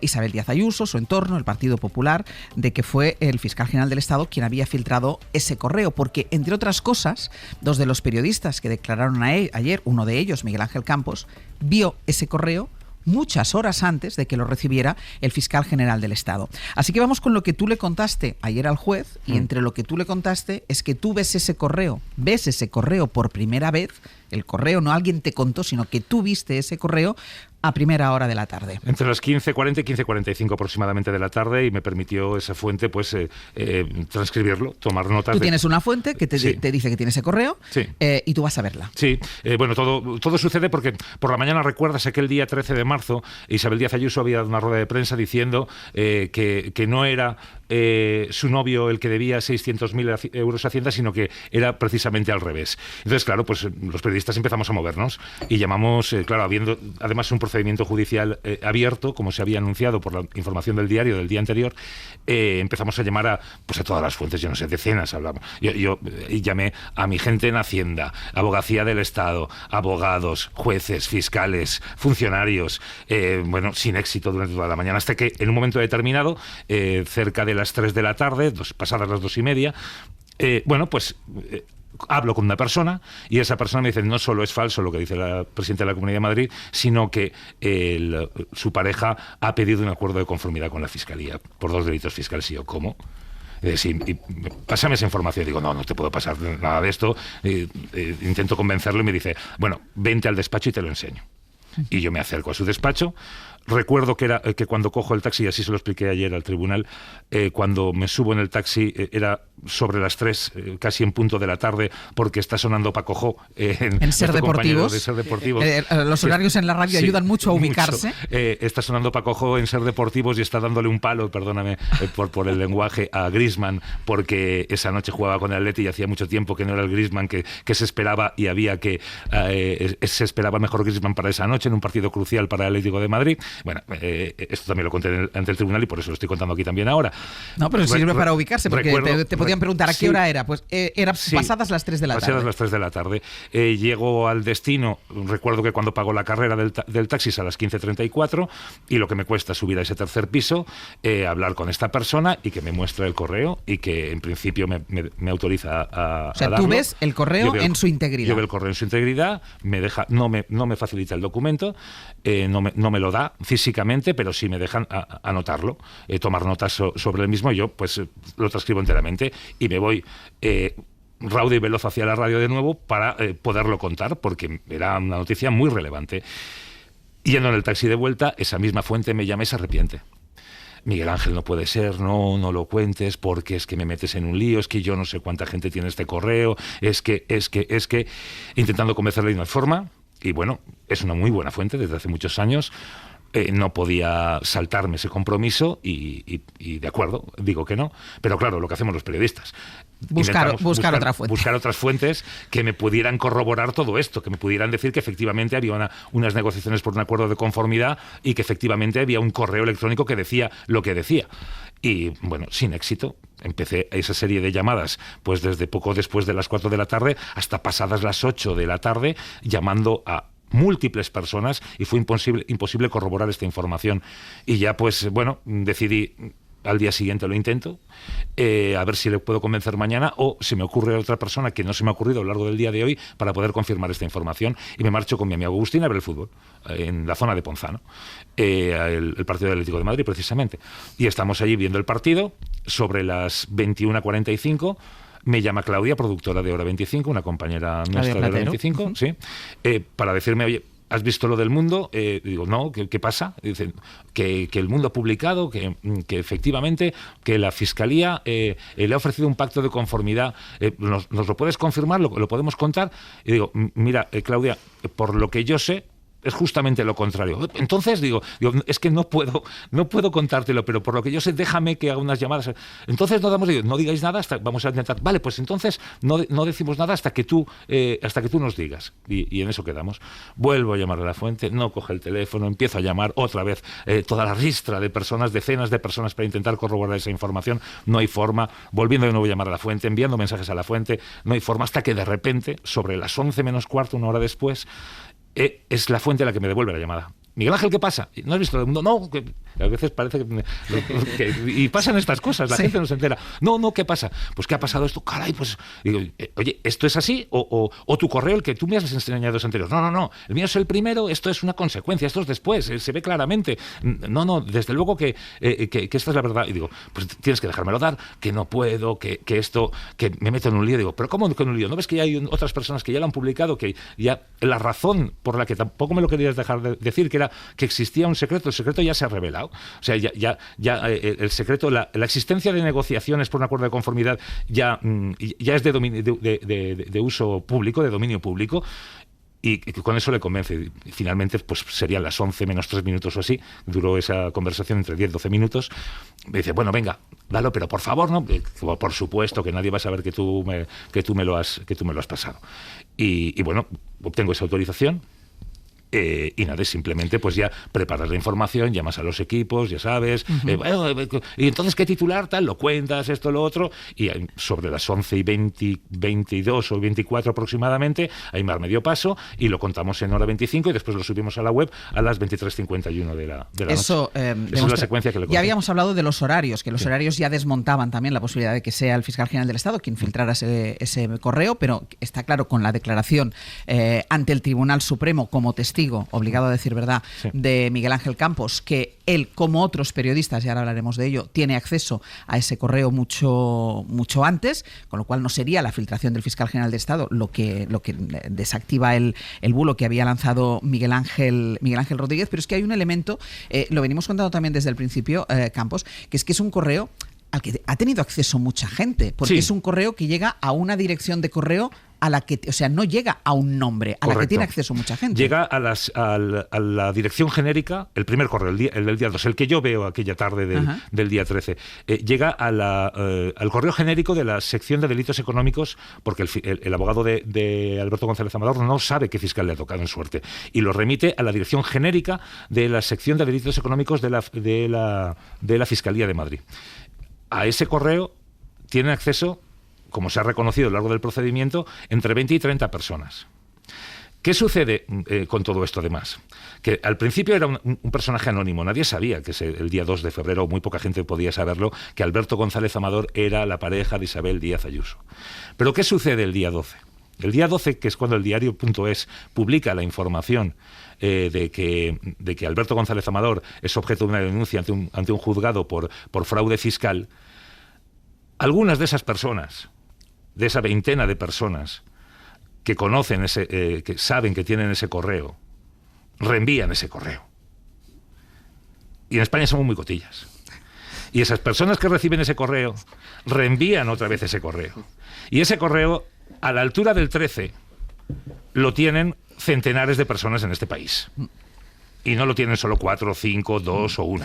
Isabel Díaz Ayuso, su entorno, el Partido Popular, de que fue el fiscal general del Estado quien había filtrado ese correo, porque, entre otras cosas, dos de los periodistas que declararon ayer, uno de ellos, Miguel Ángel Campos, vio ese correo muchas horas antes de que lo recibiera el fiscal general del Estado. Así que vamos con lo que tú le contaste ayer al juez, y entre lo que tú le contaste es que tú ves ese correo por primera vez, el correo no alguien te contó, sino que tú viste ese correo a primera hora de la tarde. Entre las 15:40 y 15:45 aproximadamente de la tarde, y me permitió esa fuente pues transcribirlo, tomar notas. Tú tienes una fuente que te dice que tiene ese correo, sí, y tú vas a verla. Sí, bueno, todo sucede porque por la mañana, recuerdas, aquel día 13 de marzo, Isabel Díaz Ayuso había dado una rueda de prensa diciendo que no era su novio el que debía 600.000 euros a Hacienda, sino que era precisamente al revés. Entonces, claro, pues los periodistas periodistas empezamos a movernos y llamamos, claro, habiendo además un procedimiento judicial abierto, como se había anunciado por la información del diario del día anterior, empezamos a llamar a todas las fuentes, yo no sé, decenas hablamos. Yo llamé a mi gente en Hacienda, Abogacía del Estado, abogados, jueces, fiscales, funcionarios, sin éxito durante toda la mañana, hasta que en un momento determinado, cerca de las 3 de la tarde, pasadas las 2:30, hablo con una persona y esa persona me dice, no solo es falso lo que dice la presidenta de la Comunidad de Madrid, sino que su pareja ha pedido un acuerdo de conformidad con la Fiscalía por 2 delitos fiscales. Y yo, ¿cómo? Sí, pásame esa información. Digo, no te puedo pasar nada de esto. Intento convencerlo y me dice, bueno, vente al despacho y te lo enseño. Y yo me acerco a su despacho. Recuerdo que cuando cojo el taxi, y así se lo expliqué ayer al tribunal, cuando me subo en el taxi era sobre las 3, casi en punto de la tarde, porque está sonando Paco Jo en Ser Deportivos. De Ser Deportivos. Los horarios en la radio ayudan mucho a ubicarse. Mucho. Está sonando Paco Jo en Ser Deportivos y está dándole un palo, perdóname por el lenguaje, a Griezmann, porque esa noche jugaba con el Atleti y hacía mucho tiempo que no era el Griezmann que se esperaba, y había que se esperaba mejor Griezmann para esa noche en un partido crucial para el Atlético de Madrid. Bueno, esto también lo conté ante el tribunal y por eso lo estoy contando aquí también ahora. No, pero sirve para ubicarse, porque te podían preguntar a qué hora era. Pues era pasadas las 3 de la tarde. Pasadas las 3 de la tarde. Llego al destino, recuerdo que cuando pago la carrera del taxi es a las 15:34 y lo que me cuesta subir a ese tercer piso, hablar con esta persona y que me muestre el correo y que en principio me autoriza a sea, darlo. tú ves el correo en su integridad. Yo veo el correo en su integridad, no me facilita el documento, no me lo da físicamente, pero sí me dejan anotarlo, tomar notas sobre el mismo. Yo pues lo transcribo enteramente y me voy raudo y veloz hacia la radio de nuevo para poderlo contar, porque era una noticia muy relevante. Yendo en el taxi de vuelta, esa misma fuente me llama y se arrepiente. Miguel Ángel, no puede ser, no lo cuentes, porque es que me metes en un lío, es que yo no sé cuánta gente tiene este correo, es que, intentando convencerle de una forma. Y bueno, es una muy buena fuente desde hace muchos años. No podía saltarme ese compromiso y de acuerdo, digo que no. Pero claro, lo que hacemos los periodistas. Buscar otra fuente. Buscar otras fuentes que me pudieran corroborar todo esto, que me pudieran decir que efectivamente había unas negociaciones por un acuerdo de conformidad y que efectivamente había un correo electrónico que decía lo que decía. Y bueno, sin éxito. Empecé esa serie de llamadas pues desde poco después de las 4 de la tarde hasta pasadas las 8 de la tarde, llamando a múltiples personas, y fue imposible corroborar esta información. Y ya pues bueno, decidí, al día siguiente lo intento, a ver si le puedo convencer mañana, o se me ocurre otra persona que no se me ha ocurrido a lo largo del día de hoy para poder confirmar esta información, y me marcho con mi amigo Agustín a ver el fútbol en la zona de Ponzano, el partido del Atlético de Madrid precisamente, y estamos allí viendo el partido. Sobre las 21:45 me llama Claudia, productora de Hora 25, una compañera nuestra de Hora 25, sí, para decirme, oye, ¿has visto lo del Mundo? Digo, no, ¿qué pasa? Dicen que el Mundo ha publicado que efectivamente que la Fiscalía le ha ofrecido un pacto de conformidad. ¿Nos lo puedes confirmar? ¿Lo podemos contar? Y digo, mira, Claudia, por lo que yo sé, es justamente lo contrario. Entonces digo, es que no puedo contártelo, pero por lo que yo sé, déjame que haga unas llamadas. Entonces no digáis nada hasta, vamos a intentar. Vale, pues entonces no decimos nada hasta que tú nos digas. Y en eso quedamos. Vuelvo a llamar a la fuente, no coge el teléfono, empiezo a llamar otra vez toda la ristra de personas, decenas de personas para intentar corroborar esa información. No hay forma. Volviendo de nuevo a llamar a la fuente, enviando mensajes a la fuente, no hay forma, hasta que de repente, sobre las 11 menos cuarto, una hora después, es la fuente la que me devuelve la llamada. Miguel Ángel, ¿qué pasa? ¿No has visto el Mundo? No, que a veces parece que y pasan estas cosas, la gente no se entera. No, ¿qué pasa? Pues ¿qué ha pasado esto? Caray, pues digo, oye, ¿esto es así? O tu correo, el que tú me has enseñado anteriores. No, el mío es el primero, esto es una consecuencia, esto es después, se ve claramente. No, desde luego que esta es la verdad. Y digo, pues tienes que dejármelo dar, que no puedo, que esto, que me meto en un lío. Digo, ¿pero cómo que en un lío? ¿No ves que ya hay otras personas que ya lo han publicado, que ya la razón por la que tampoco me lo querías dejar de decir, que era que existía un secreto, el secreto ya se ha revelado. O sea, ya el secreto, la existencia de negociaciones por un acuerdo de conformidad ya es de uso público, de dominio público. Y con eso le convence. Y finalmente, pues serían las 11 menos 3 minutos o así. Duró esa conversación entre 10-12 minutos. Me dice, bueno, venga, Dalo, pero por favor, no, por supuesto que nadie va a saber que tú me lo has pasado. Y bueno, obtengo esa autorización. Y nada, es simplemente pues ya preparas la información, llamas a los equipos, ya sabes, y entonces qué titular, tal, lo cuentas, esto, lo otro, y sobre las 11:22 o 24 aproximadamente, Aimar me dio paso y lo contamos en hora 25 y después lo subimos a la web a las 23:51 de la noche. Esa es la secuencia que le conté. Ya habíamos hablado de los horarios, que los horarios ya desmontaban también la posibilidad de que sea el fiscal general del Estado quien filtrara ese correo, pero está claro con la declaración ante el Tribunal Supremo como testigo obligado a decir verdad, de Miguel Ángel Campos, que él, como otros periodistas, y ahora hablaremos de ello, tiene acceso a ese correo mucho antes, con lo cual no sería la filtración del fiscal general del Estado lo que desactiva el bulo que había lanzado Miguel Ángel Rodríguez, pero es que hay un elemento, lo venimos contando también desde el principio, Campos, que es un correo al que ha tenido acceso mucha gente, porque es un correo que llega a una dirección de correo a la que, o sea, no llega a un nombre, a la que tiene acceso mucha gente. Llega a la dirección genérica, el primer correo, el del día 2, el que yo veo aquella tarde del día 13, llega al correo genérico de la sección de delitos económicos, porque el abogado de Alberto González Amador no sabe qué fiscal le ha tocado en suerte, y lo remite a la dirección genérica de la sección de delitos económicos de la Fiscalía de Madrid. A ese correo tienen acceso, como se ha reconocido a lo largo del procedimiento, entre 20 y 30 personas. ¿Qué sucede con todo esto, además? Que al principio era un personaje anónimo, nadie sabía que el día 2 de febrero, muy poca gente podía saberlo, que Alberto González Amador era la pareja de Isabel Díaz Ayuso. Pero ¿qué sucede el día 12? El día 12, que es cuando el diario.es publica la información de que Alberto González Amador es objeto de una denuncia ante un juzgado por fraude fiscal, algunas de esas personas, de esa veintena de personas que conocen que saben que tienen ese correo, reenvían ese correo. Y en España somos muy cotillas. Y esas personas que reciben ese correo reenvían otra vez ese correo. Y ese correo, a la altura del 13, lo tienen centenares de personas en este país. Y no lo tienen solo 4, 5, 2 o 1.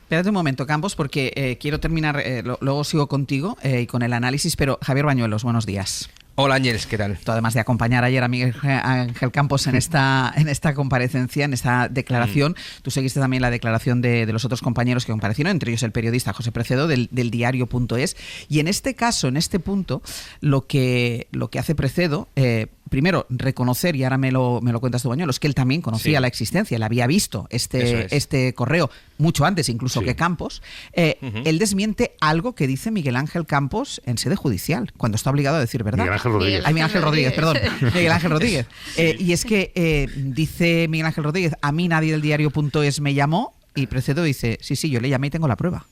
Espérate un momento, Campos, porque quiero terminar, luego sigo contigo y con el análisis, pero Javier Bañuelos, buenos días. Hola Ángeles, ¿qué tal? Tú, además de acompañar ayer a Miguel Ángel Campos en esta comparecencia, en esta declaración, tú seguiste también la declaración de los otros compañeros que comparecieron, entre ellos el periodista José Precedo del diario.es, y en este caso, en este punto, lo que hace Precedo, primero, reconocer, y ahora me lo cuentas tú, Bañuelos, que él también conocía la existencia, él había visto este correo mucho antes incluso que Campos. Él desmiente algo que dice Miguel Ángel Campos en sede judicial, cuando está obligado a decir verdad. Miguel Ángel Rodríguez, perdón. Miguel Ángel Rodríguez. Y es que dice Miguel Ángel Rodríguez, a mí nadie del diario.es me llamó, y Precedo dice, sí, yo le llamé y tengo la prueba.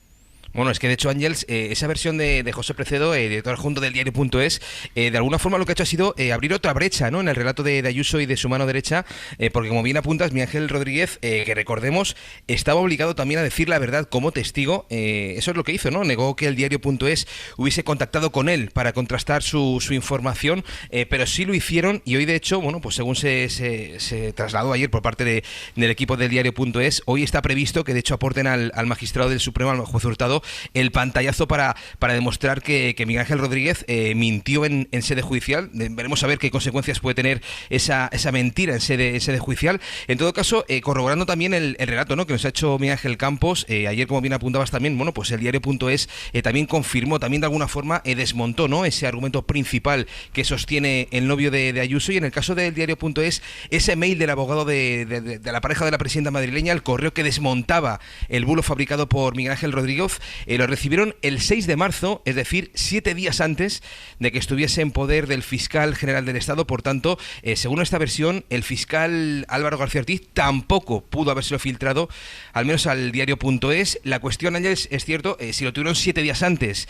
Bueno, es que de hecho, Ángels, esa versión de José Precedo, director adjunto del diario.es, de alguna forma lo que ha hecho ha sido abrir otra brecha, ¿no?, en el relato de Ayuso y de su mano derecha, porque como bien apuntas, Miguel Ángel Rodríguez, que recordemos, estaba obligado también a decir la verdad como testigo. Eso es lo que hizo, ¿no? Negó que el diario.es hubiese contactado con él para contrastar su información, pero sí lo hicieron, y hoy de hecho, bueno, pues según se trasladó ayer por parte del equipo del diario.es, hoy está previsto que de hecho aporten al magistrado del Supremo, al juez Hurtado, el pantallazo para demostrar que Miguel Ángel Rodríguez mintió en sede judicial. Veremos a ver qué consecuencias puede tener esa mentira en sede judicial. En todo caso, corroborando también el relato, ¿no?, que nos ha hecho Miguel Ángel Campos, ayer, como bien apuntabas también, bueno, pues el diario.es también confirmó, también de alguna forma desmontó, ¿no?, ese argumento principal que sostiene el novio de Ayuso, y en el caso del diario.es, ese mail del abogado de la pareja de la presidenta madrileña, el correo que desmontaba el bulo fabricado por Miguel Ángel Rodríguez, lo recibieron el 6 de marzo, es decir, 7 días antes de que estuviese en poder del fiscal general del Estado. Por tanto, según esta versión, el fiscal Álvaro García Ortiz tampoco pudo habérselo filtrado, al menos al diario.es. La cuestión, Ángeles, es cierto, si lo tuvieron 7 días antes,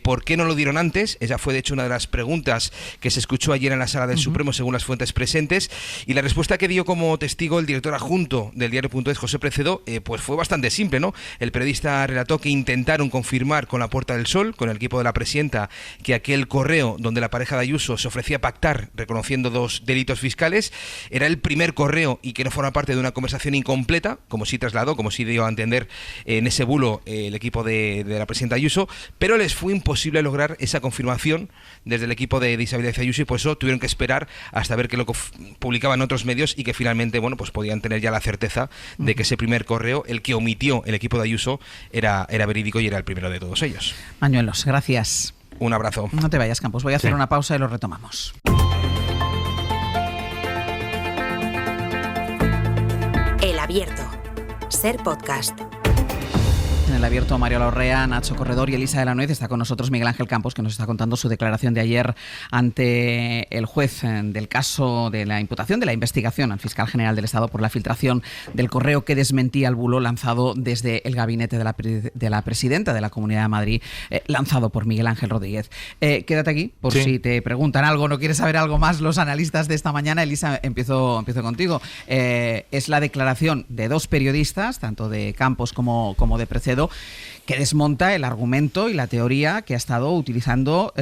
¿por qué no lo dieron antes? Esa fue, de hecho, una de las preguntas que se escuchó ayer en la sala del Supremo, según las fuentes presentes, y la respuesta que dio como testigo el director adjunto del diario.es, José Precedo, pues fue bastante simple, ¿no? El periodista relató que intentó intentaron confirmar con la Puerta del Sol, con el equipo de la presidenta, que aquel correo donde la pareja de Ayuso se ofrecía pactar reconociendo 2 delitos fiscales era el primer correo y que no forma parte de una conversación incompleta, como sí trasladó, como sí dio a entender en ese bulo el equipo de la presidenta Ayuso, pero les fue imposible lograr esa confirmación desde el equipo de Isabel Díaz Ayuso y por eso tuvieron que esperar hasta ver que lo publicaban otros medios y que finalmente, bueno, pues podían tener ya la certeza de que ese primer correo, el que omitió el equipo de Ayuso, era verídico y era el primero de todos ellos. Mañuelos, gracias. Un abrazo. No te vayas, Campos. Voy a hacer una pausa y lo retomamos. El Abierto. Ser Podcast. En el Abierto, Mariola Orrea, Nacho Corredor y Elisa de la Nuez. Está con nosotros Miguel Ángel Campos, que nos está contando su declaración de ayer ante el juez del caso de la imputación de la investigación al fiscal general del Estado por la filtración del correo que desmentía el bulo lanzado desde el gabinete de la presidenta de la Comunidad de Madrid, lanzado por Miguel Ángel Rodríguez. Quédate aquí por si te preguntan algo, no quieres saber algo más los analistas de esta mañana. Elisa, empiezo contigo. Es la declaración de 2 periodistas, tanto de Campos como de Precedo, que desmonta el argumento y la teoría que ha estado utilizando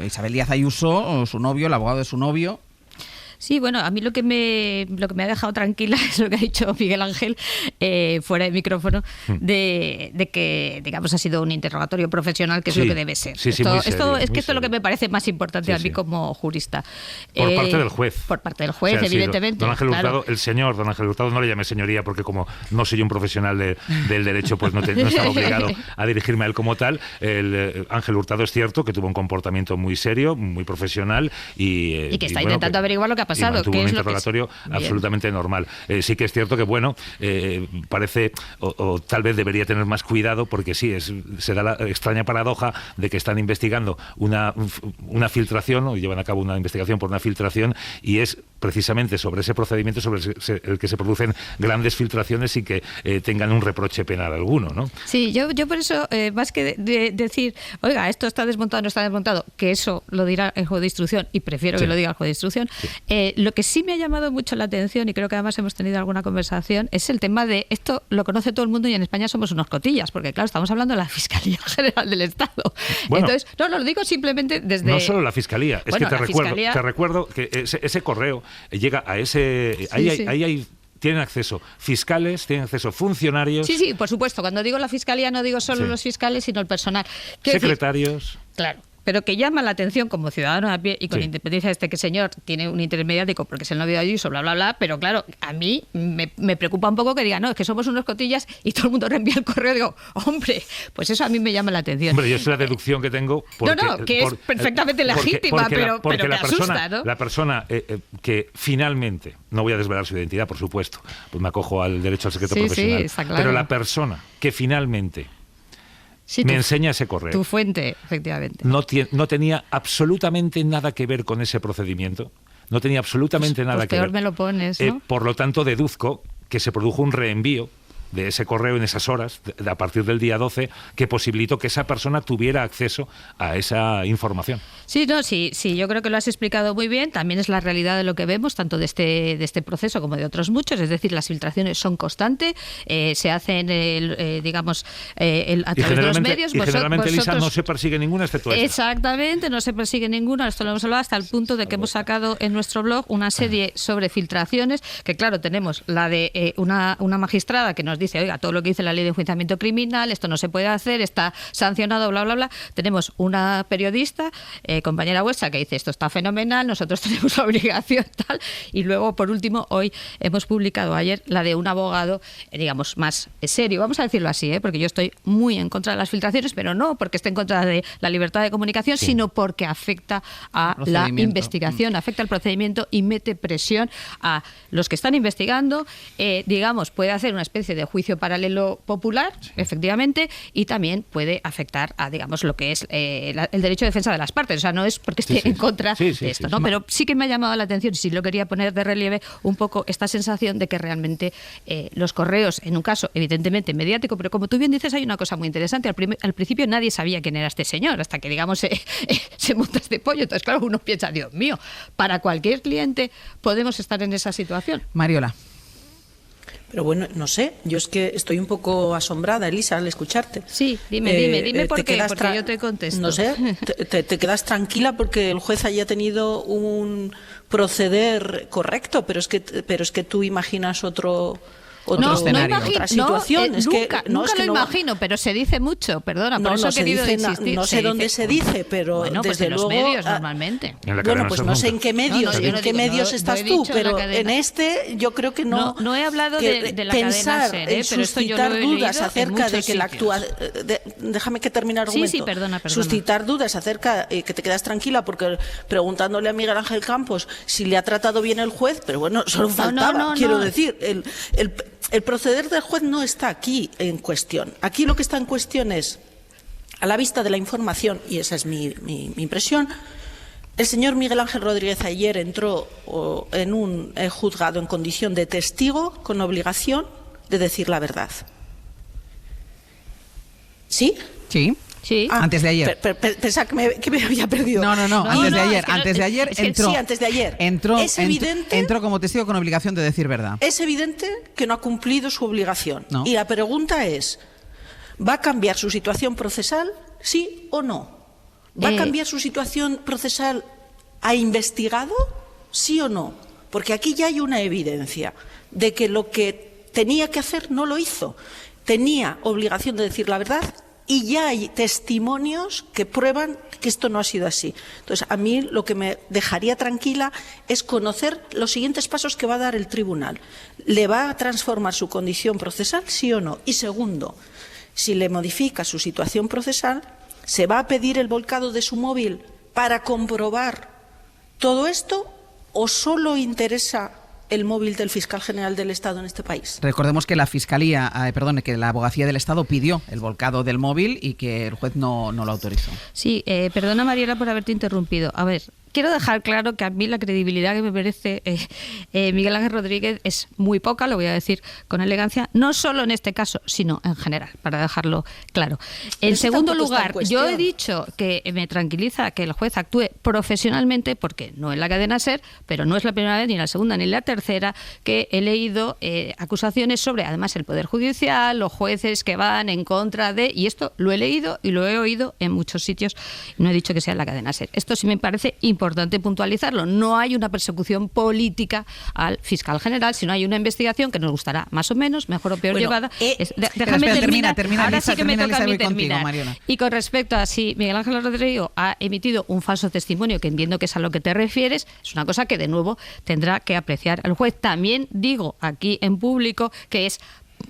Isabel Díaz Ayuso, su novio, el abogado de su novio. Sí, bueno, a mí lo que me ha dejado tranquila es lo que ha dicho Miguel Ángel fuera de micrófono, de que, digamos, ha sido un interrogatorio profesional, que es lo que debe ser. Esto es lo que me parece más importante a mí como jurista. Por parte del juez. Por parte del juez, evidentemente. Don Ángel Hurtado, el señor Don Ángel Hurtado, no le llame señoría porque como no soy un profesional del derecho, pues no estaba obligado a dirigirme a él como tal. Ángel Hurtado es cierto que tuvo un comportamiento muy serio, muy profesional y que está intentando averiguar lo que ha pasado. Y mantuvo un interrogatorio absolutamente normal. Sí que es cierto que, bueno, parece, o tal vez debería tener más cuidado, porque sí, se da la extraña paradoja de que están investigando una filtración, o llevan a cabo una investigación por una filtración, y es precisamente sobre ese procedimiento sobre el que se producen grandes filtraciones y que tengan un reproche penal alguno, ¿no? Sí, yo por eso, más que decir, oiga, esto está desmontado, no está desmontado, que eso lo dirá el juez de instrucción, y prefiero que lo diga el juez de instrucción. Lo que sí me ha llamado mucho la atención, y creo que además hemos tenido alguna conversación, es el tema de esto lo conoce todo el mundo y en España somos unos cotillas, porque claro, estamos hablando de la Fiscalía General del Estado. Bueno, entonces, no, lo digo simplemente desde... No solo la Fiscalía, es que te recuerdo que ese correo llega a ese... Ahí tienen acceso fiscales, tienen acceso funcionarios... Sí, por supuesto. Cuando digo la Fiscalía no digo solo los fiscales, sino el personal. Secretarios... Claro. Pero que llama la atención como ciudadano a pie y con independencia de que señor tiene un interés mediático porque es el novio de Ayuso, bla, bla, bla, pero claro, a mí me preocupa un poco que diga, no, es que somos unos cotillas y todo el mundo reenvía el correo y digo, hombre, pues eso a mí me llama la atención. Hombre, yo es la deducción que tengo... que es perfectamente legítima, pero que asusta, ¿no? La persona que finalmente, no voy a desvelar su identidad, por supuesto, pues me acojo al derecho al secreto profesional, está claro. Pero la persona que finalmente... me enseña ese correo. Tu fuente, efectivamente. No tenía absolutamente nada que ver con ese procedimiento. No tenía absolutamente nada que ver. Peor me lo pones, ¿no? Por lo tanto, deduzco que se produjo un reenvío de ese correo en esas horas, a partir del día 12, que posibilitó que esa persona tuviera acceso a esa información. Sí, yo creo que lo has explicado muy bien. También es la realidad de lo que vemos, tanto de este proceso como de otros muchos. Es decir, las filtraciones son constantes, se hacen, a través de los medios. Y generalmente, Elisa, no se persigue ninguna excepto esta. Exactamente, no se persigue ninguna. Esto lo hemos hablado hasta el punto de que hemos sacado en nuestro blog una serie sobre filtraciones, que claro, tenemos la de una magistrada que nos dice, oiga, todo lo que dice la ley de enjuiciamiento criminal, esto no se puede hacer, está sancionado, bla, bla, bla. Tenemos una periodista, compañera vuestra, que dice, esto está fenomenal, nosotros tenemos la obligación, tal. Y luego, por último, hoy hemos publicado ayer la de un abogado, digamos, más serio, vamos a decirlo así, porque yo estoy muy en contra de las filtraciones, pero no porque esté en contra de la libertad de comunicación, sino porque afecta a la investigación, afecta al procedimiento y mete presión a los que están investigando, puede hacer una especie de juicio paralelo popular, efectivamente, y también puede afectar a, digamos, lo que es el derecho de defensa de las partes. O sea, no es porque esté en contra de esto, ¿no? Pero sí que me ha llamado la atención, y sí lo quería poner de relieve, un poco esta sensación de que realmente los correos, en un caso evidentemente mediático, pero como tú bien dices, hay una cosa muy interesante. Al principio nadie sabía quién era este señor, hasta que, digamos, se monta este pollo. Entonces, claro, uno piensa, Dios mío, para cualquier cliente podemos estar en esa situación. Mariola. Pero bueno, no sé, yo es que estoy un poco asombrada, Elisa, al escucharte. Sí, dime por qué, porque yo te contesto. No sé, te quedas tranquila porque el juez haya tenido un proceder correcto, pero es que tú imaginas otra situación. Nunca lo imagino, pero se dice mucho, perdona, por eso he querido insistir. No sé dónde se dice, pero bueno, desde pues en luego... los medios normalmente. Bueno, pues no sé en qué medios estás tú, pero en este yo creo que no... No he hablado de la pensar cadena SER, pero esto yo lo he dudas acerca de que la actuación... Déjame que termine el argumento. Sí, perdona. Suscitar dudas acerca, que te quedas tranquila, porque preguntándole a Miguel Ángel Campos si le ha tratado bien el juez, pero bueno, solo faltaba, quiero decir, el proceder del juez no está aquí en cuestión. Aquí lo que está en cuestión es, a la vista de la información, y esa es mi impresión, el señor Miguel Ángel Rodríguez ayer entró en un juzgado en condición de testigo con obligación de decir la verdad. ¿Sí? Sí. Sí. Antes de ayer. Pensaba que me había perdido. No. Antes de ayer entró. Sí, antes de ayer. Entró como testigo con obligación de decir verdad. Es evidente que no ha cumplido su obligación. No. Y la pregunta es, ¿va a cambiar su situación procesal, sí o no? ¿Va a cambiar su situación procesal a investigado, sí o no? Porque aquí ya hay una evidencia de que lo que tenía que hacer no lo hizo. Tenía obligación de decir la verdad. Y ya hay testimonios que prueban que esto no ha sido así. Entonces, a mí lo que me dejaría tranquila es conocer los siguientes pasos que va a dar el tribunal. ¿Le va a transformar su condición procesal, sí o no? Y segundo, si le modifica su situación procesal, ¿se va a pedir el volcado de su móvil para comprobar todo esto o solo interesa el móvil del fiscal general del Estado en este país? Recordemos que que la abogacía del Estado pidió el volcado del móvil y que el juez no lo autorizó. Sí, perdona Mariela por haberte interrumpido. A ver, quiero dejar claro que a mí la credibilidad que me merece Miguel Ángel Rodríguez es muy poca, lo voy a decir con elegancia, no solo en este caso, sino en general, para dejarlo claro. En segundo lugar, yo he dicho que me tranquiliza que el juez actúe profesionalmente, porque no en la cadena SER, pero no es la primera vez, ni la segunda, ni la tercera, que he leído acusaciones sobre, además, el Poder Judicial, los jueces que van en contra de... Y esto lo he leído y lo he oído en muchos sitios. No he dicho que sea en la cadena SER. Esto sí me parece importante puntualizarlo. No hay una persecución política al fiscal general, sino hay una investigación que nos gustará más o menos, mejor o peor llevada. Déjame terminar. Ahora sí que me toca a mí terminar. Y con respecto a si Miguel Ángel Rodríguez ha emitido un falso testimonio, que entiendo que es a lo que te refieres, es una cosa que de nuevo tendrá que apreciar el juez. También digo aquí en público que es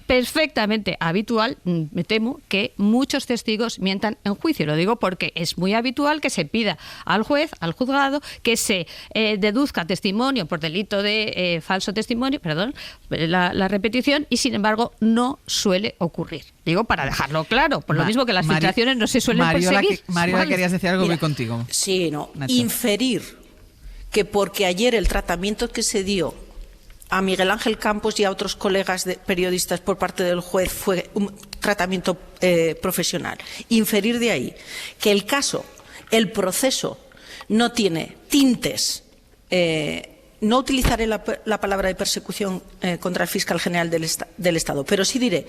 perfectamente habitual, me temo, que muchos testigos mientan en juicio. Lo digo porque es muy habitual que se pida al juez, al juzgado, que se deduzca testimonio por delito de falso testimonio, la repetición, y sin embargo no suele ocurrir. Digo para dejarlo claro, por lo mismo que las filtraciones no se suelen perseguir. Mariola, querías decir algo, voy contigo. Sí, no. Nacho. Inferir que porque ayer el tratamiento que se dio a Miguel Ángel Campos y a otros colegas periodistas por parte del juez fue un tratamiento profesional. Inferir de ahí que el proceso no tiene tintes, no utilizaré la palabra de persecución contra el fiscal general del Estado, pero sí diré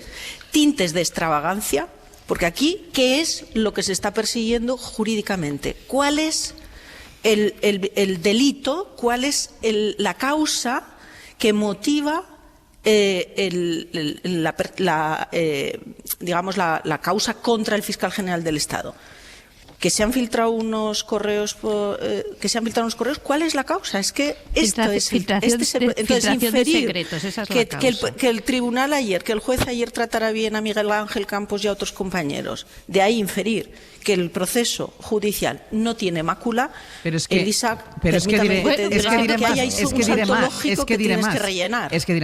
tintes de extravagancia, porque aquí, ¿qué es lo que se está persiguiendo jurídicamente? ¿Cuál es el delito? ¿Cuál es la causa que motiva la causa contra el fiscal general del Estado? Que se han filtrado unos correos, ¿cuál es la causa? Es que filtración de secretos, esa es la causa. Que el tribunal ayer, que el juez ayer tratara bien a Miguel Ángel Campos y a otros compañeros, de ahí inferir que el proceso judicial no tiene mácula. Pero es que, Elisa, es que diré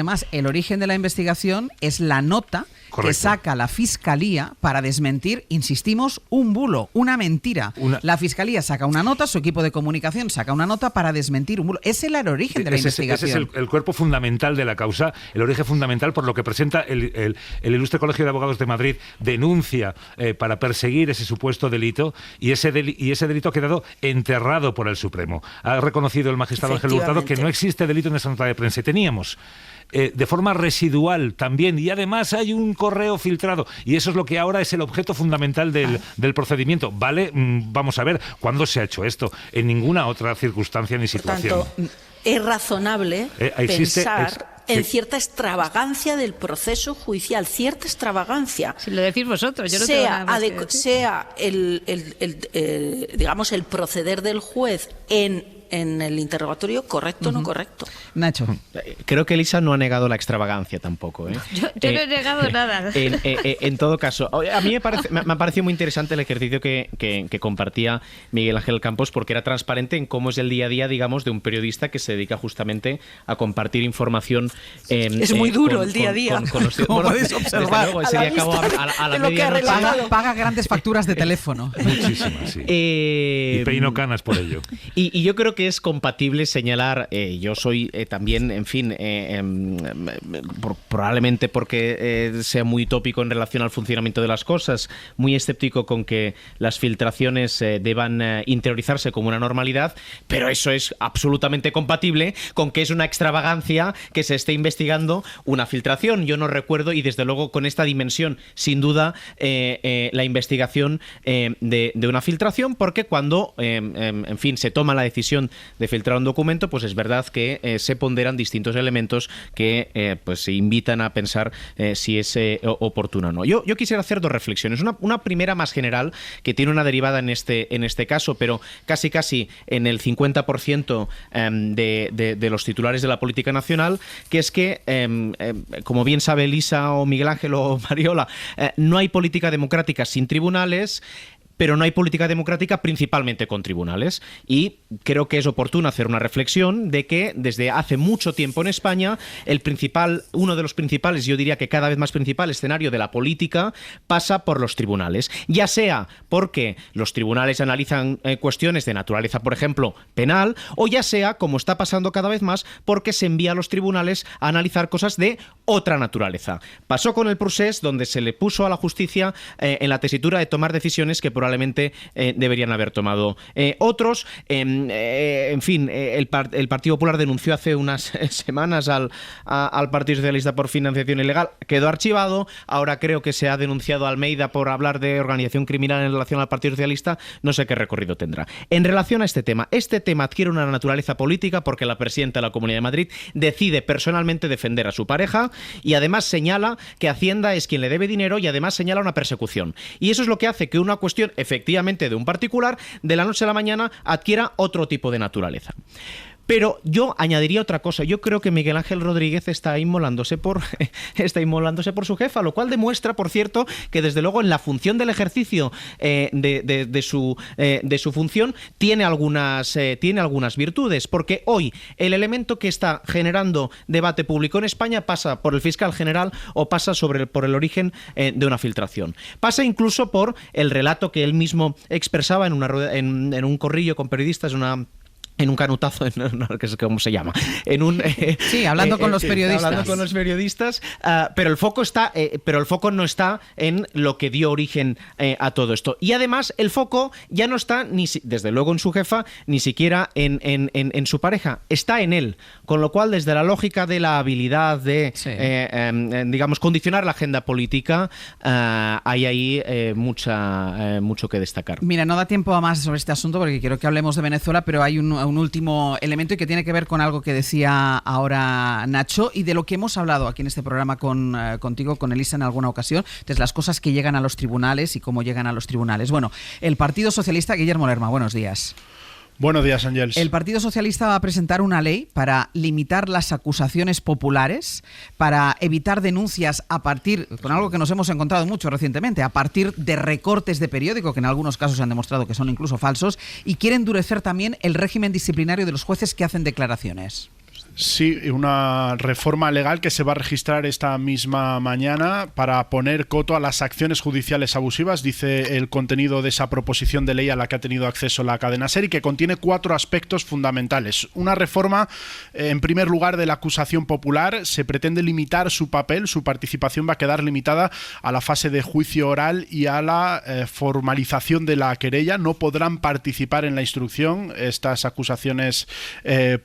más, el origen de la investigación es la nota que saca la Fiscalía para desmentir, insistimos, un bulo, una mentira. La Fiscalía saca una nota, su equipo de comunicación saca una nota para desmentir un bulo. Ese era el origen de la investigación. Ese es el cuerpo fundamental de la causa, el origen fundamental por lo que presenta el Ilustre Colegio de Abogados de Madrid, denuncia para perseguir ese supuesto supuesto delito y ese delito ha quedado enterrado por el Supremo. Ha reconocido el magistrado Ángel Hurtado que no existe delito en esa nota de prensa. Y teníamos de forma residual también, y además hay un correo filtrado, y eso es lo que ahora es el objeto fundamental del procedimiento. Vale, vamos a ver, ¿cuándo se ha hecho esto? En ninguna otra circunstancia ni situación. Por tanto, es razonable pensar en cierta extravagancia del proceso judicial, cierta extravagancia. Si lo decís vosotros, yo no sea, tengo nada más que decir. Sea digamos, el proceder del juez en el interrogatorio correcto o no correcto. Nacho. Creo que Elisa no ha negado la extravagancia tampoco. Yo no he negado nada. En todo caso, a mí me ha parecido muy interesante el ejercicio que compartía Miguel Ángel Campos, porque era transparente en cómo es el día a día, digamos, de un periodista que se dedica justamente a compartir información. Es muy duro el día a día. Como podéis observar, a la medianoche. Paga grandes facturas de teléfono. Muchísimas, sí. Y peino canas por ello. Y yo creo que es compatible señalar, yo soy también, en fin, probablemente porque sea muy tópico en relación al funcionamiento de las cosas, muy escéptico con que las filtraciones deban interiorizarse como una normalidad, pero eso es absolutamente compatible con que es una extravagancia que se esté investigando una filtración. Yo no recuerdo, y desde luego con esta dimensión, sin duda, la investigación de una filtración, porque cuando, en fin, se toma la decisión de filtrar un documento, pues es verdad que se ponderan distintos elementos que pues se invitan a pensar si es oportuno o no. Yo quisiera hacer dos reflexiones. Una primera más general, que tiene una derivada en este caso, pero casi en el 50% de los titulares de la política nacional, que es que, como bien sabe Elisa o Miguel Ángel o Mariola, no hay política democrática sin tribunales, pero no hay política democrática principalmente con tribunales. Y creo que es oportuno hacer una reflexión de que desde hace mucho tiempo en España uno de los principales, yo diría que cada vez más principal escenario de la política pasa por los tribunales. Ya sea porque los tribunales analizan cuestiones de naturaleza, por ejemplo, penal, o ya sea, como está pasando cada vez más, porque se envía a los tribunales a analizar cosas de otra naturaleza. Pasó con el procés, donde se le puso a la justicia en la tesitura de tomar decisiones que probablemente deberían haber tomado otros. En fin, el Partido Popular denunció hace unas semanas al Partido Socialista por financiación ilegal, quedó archivado. Ahora creo que se ha denunciado a Almeida por hablar de organización criminal en relación al Partido Socialista. No sé qué recorrido tendrá. En relación a este tema adquiere una naturaleza política porque la presidenta de la Comunidad de Madrid decide personalmente defender a su pareja y además señala que Hacienda es quien le debe dinero y además señala una persecución. Y eso es lo que hace que una cuestión efectivamente de un particular de la noche a la mañana adquiera otro tipo de naturaleza. Pero yo añadiría otra cosa. Yo creo que Miguel Ángel Rodríguez está inmolándose por su jefa, lo cual demuestra, por cierto, que desde luego en la función del ejercicio de su función tiene algunas virtudes, porque hoy el elemento que está generando debate público en España pasa por el fiscal general o pasa por el origen de una filtración. Pasa incluso por el relato que él mismo expresaba en un corrillo con periodistas, en un canutazo, no sé cómo se llama. Hablando con los periodistas. Hablando con los periodistas, pero el foco no está en lo que dio origen a todo esto. Y además el foco ya no está, desde luego en su jefa, ni siquiera en su pareja. Está en él. Con lo cual, desde la lógica de la habilidad de, digamos, condicionar la agenda política, hay ahí mucho que destacar. Mira, no da tiempo a más sobre este asunto porque quiero que hablemos de Venezuela, pero hay un último elemento y que tiene que ver con algo que decía ahora Nacho y de lo que hemos hablado aquí en este programa contigo, con Elisa en alguna ocasión, de las cosas que llegan a los tribunales y cómo llegan a los tribunales. Bueno, el Partido Socialista, Guillermo Lerma, buenos días. Buenos días, Ángels. El Partido Socialista va a presentar una ley para limitar las acusaciones populares, para evitar denuncias con algo que nos hemos encontrado mucho recientemente, a partir de recortes de periódico, que en algunos casos se han demostrado que son incluso falsos, y quiere endurecer también el régimen disciplinario de los jueces que hacen declaraciones. Sí, una reforma legal que se va a registrar esta misma mañana para poner coto a las acciones judiciales abusivas, dice el contenido de esa proposición de ley a la que ha tenido acceso la cadena SER, y que contiene 4 aspectos fundamentales. Una reforma, en primer lugar, de la acusación popular. Se pretende limitar su papel, su participación va a quedar limitada a la fase de juicio oral y a la formalización de la querella. No podrán participar en la instrucción estas acusaciones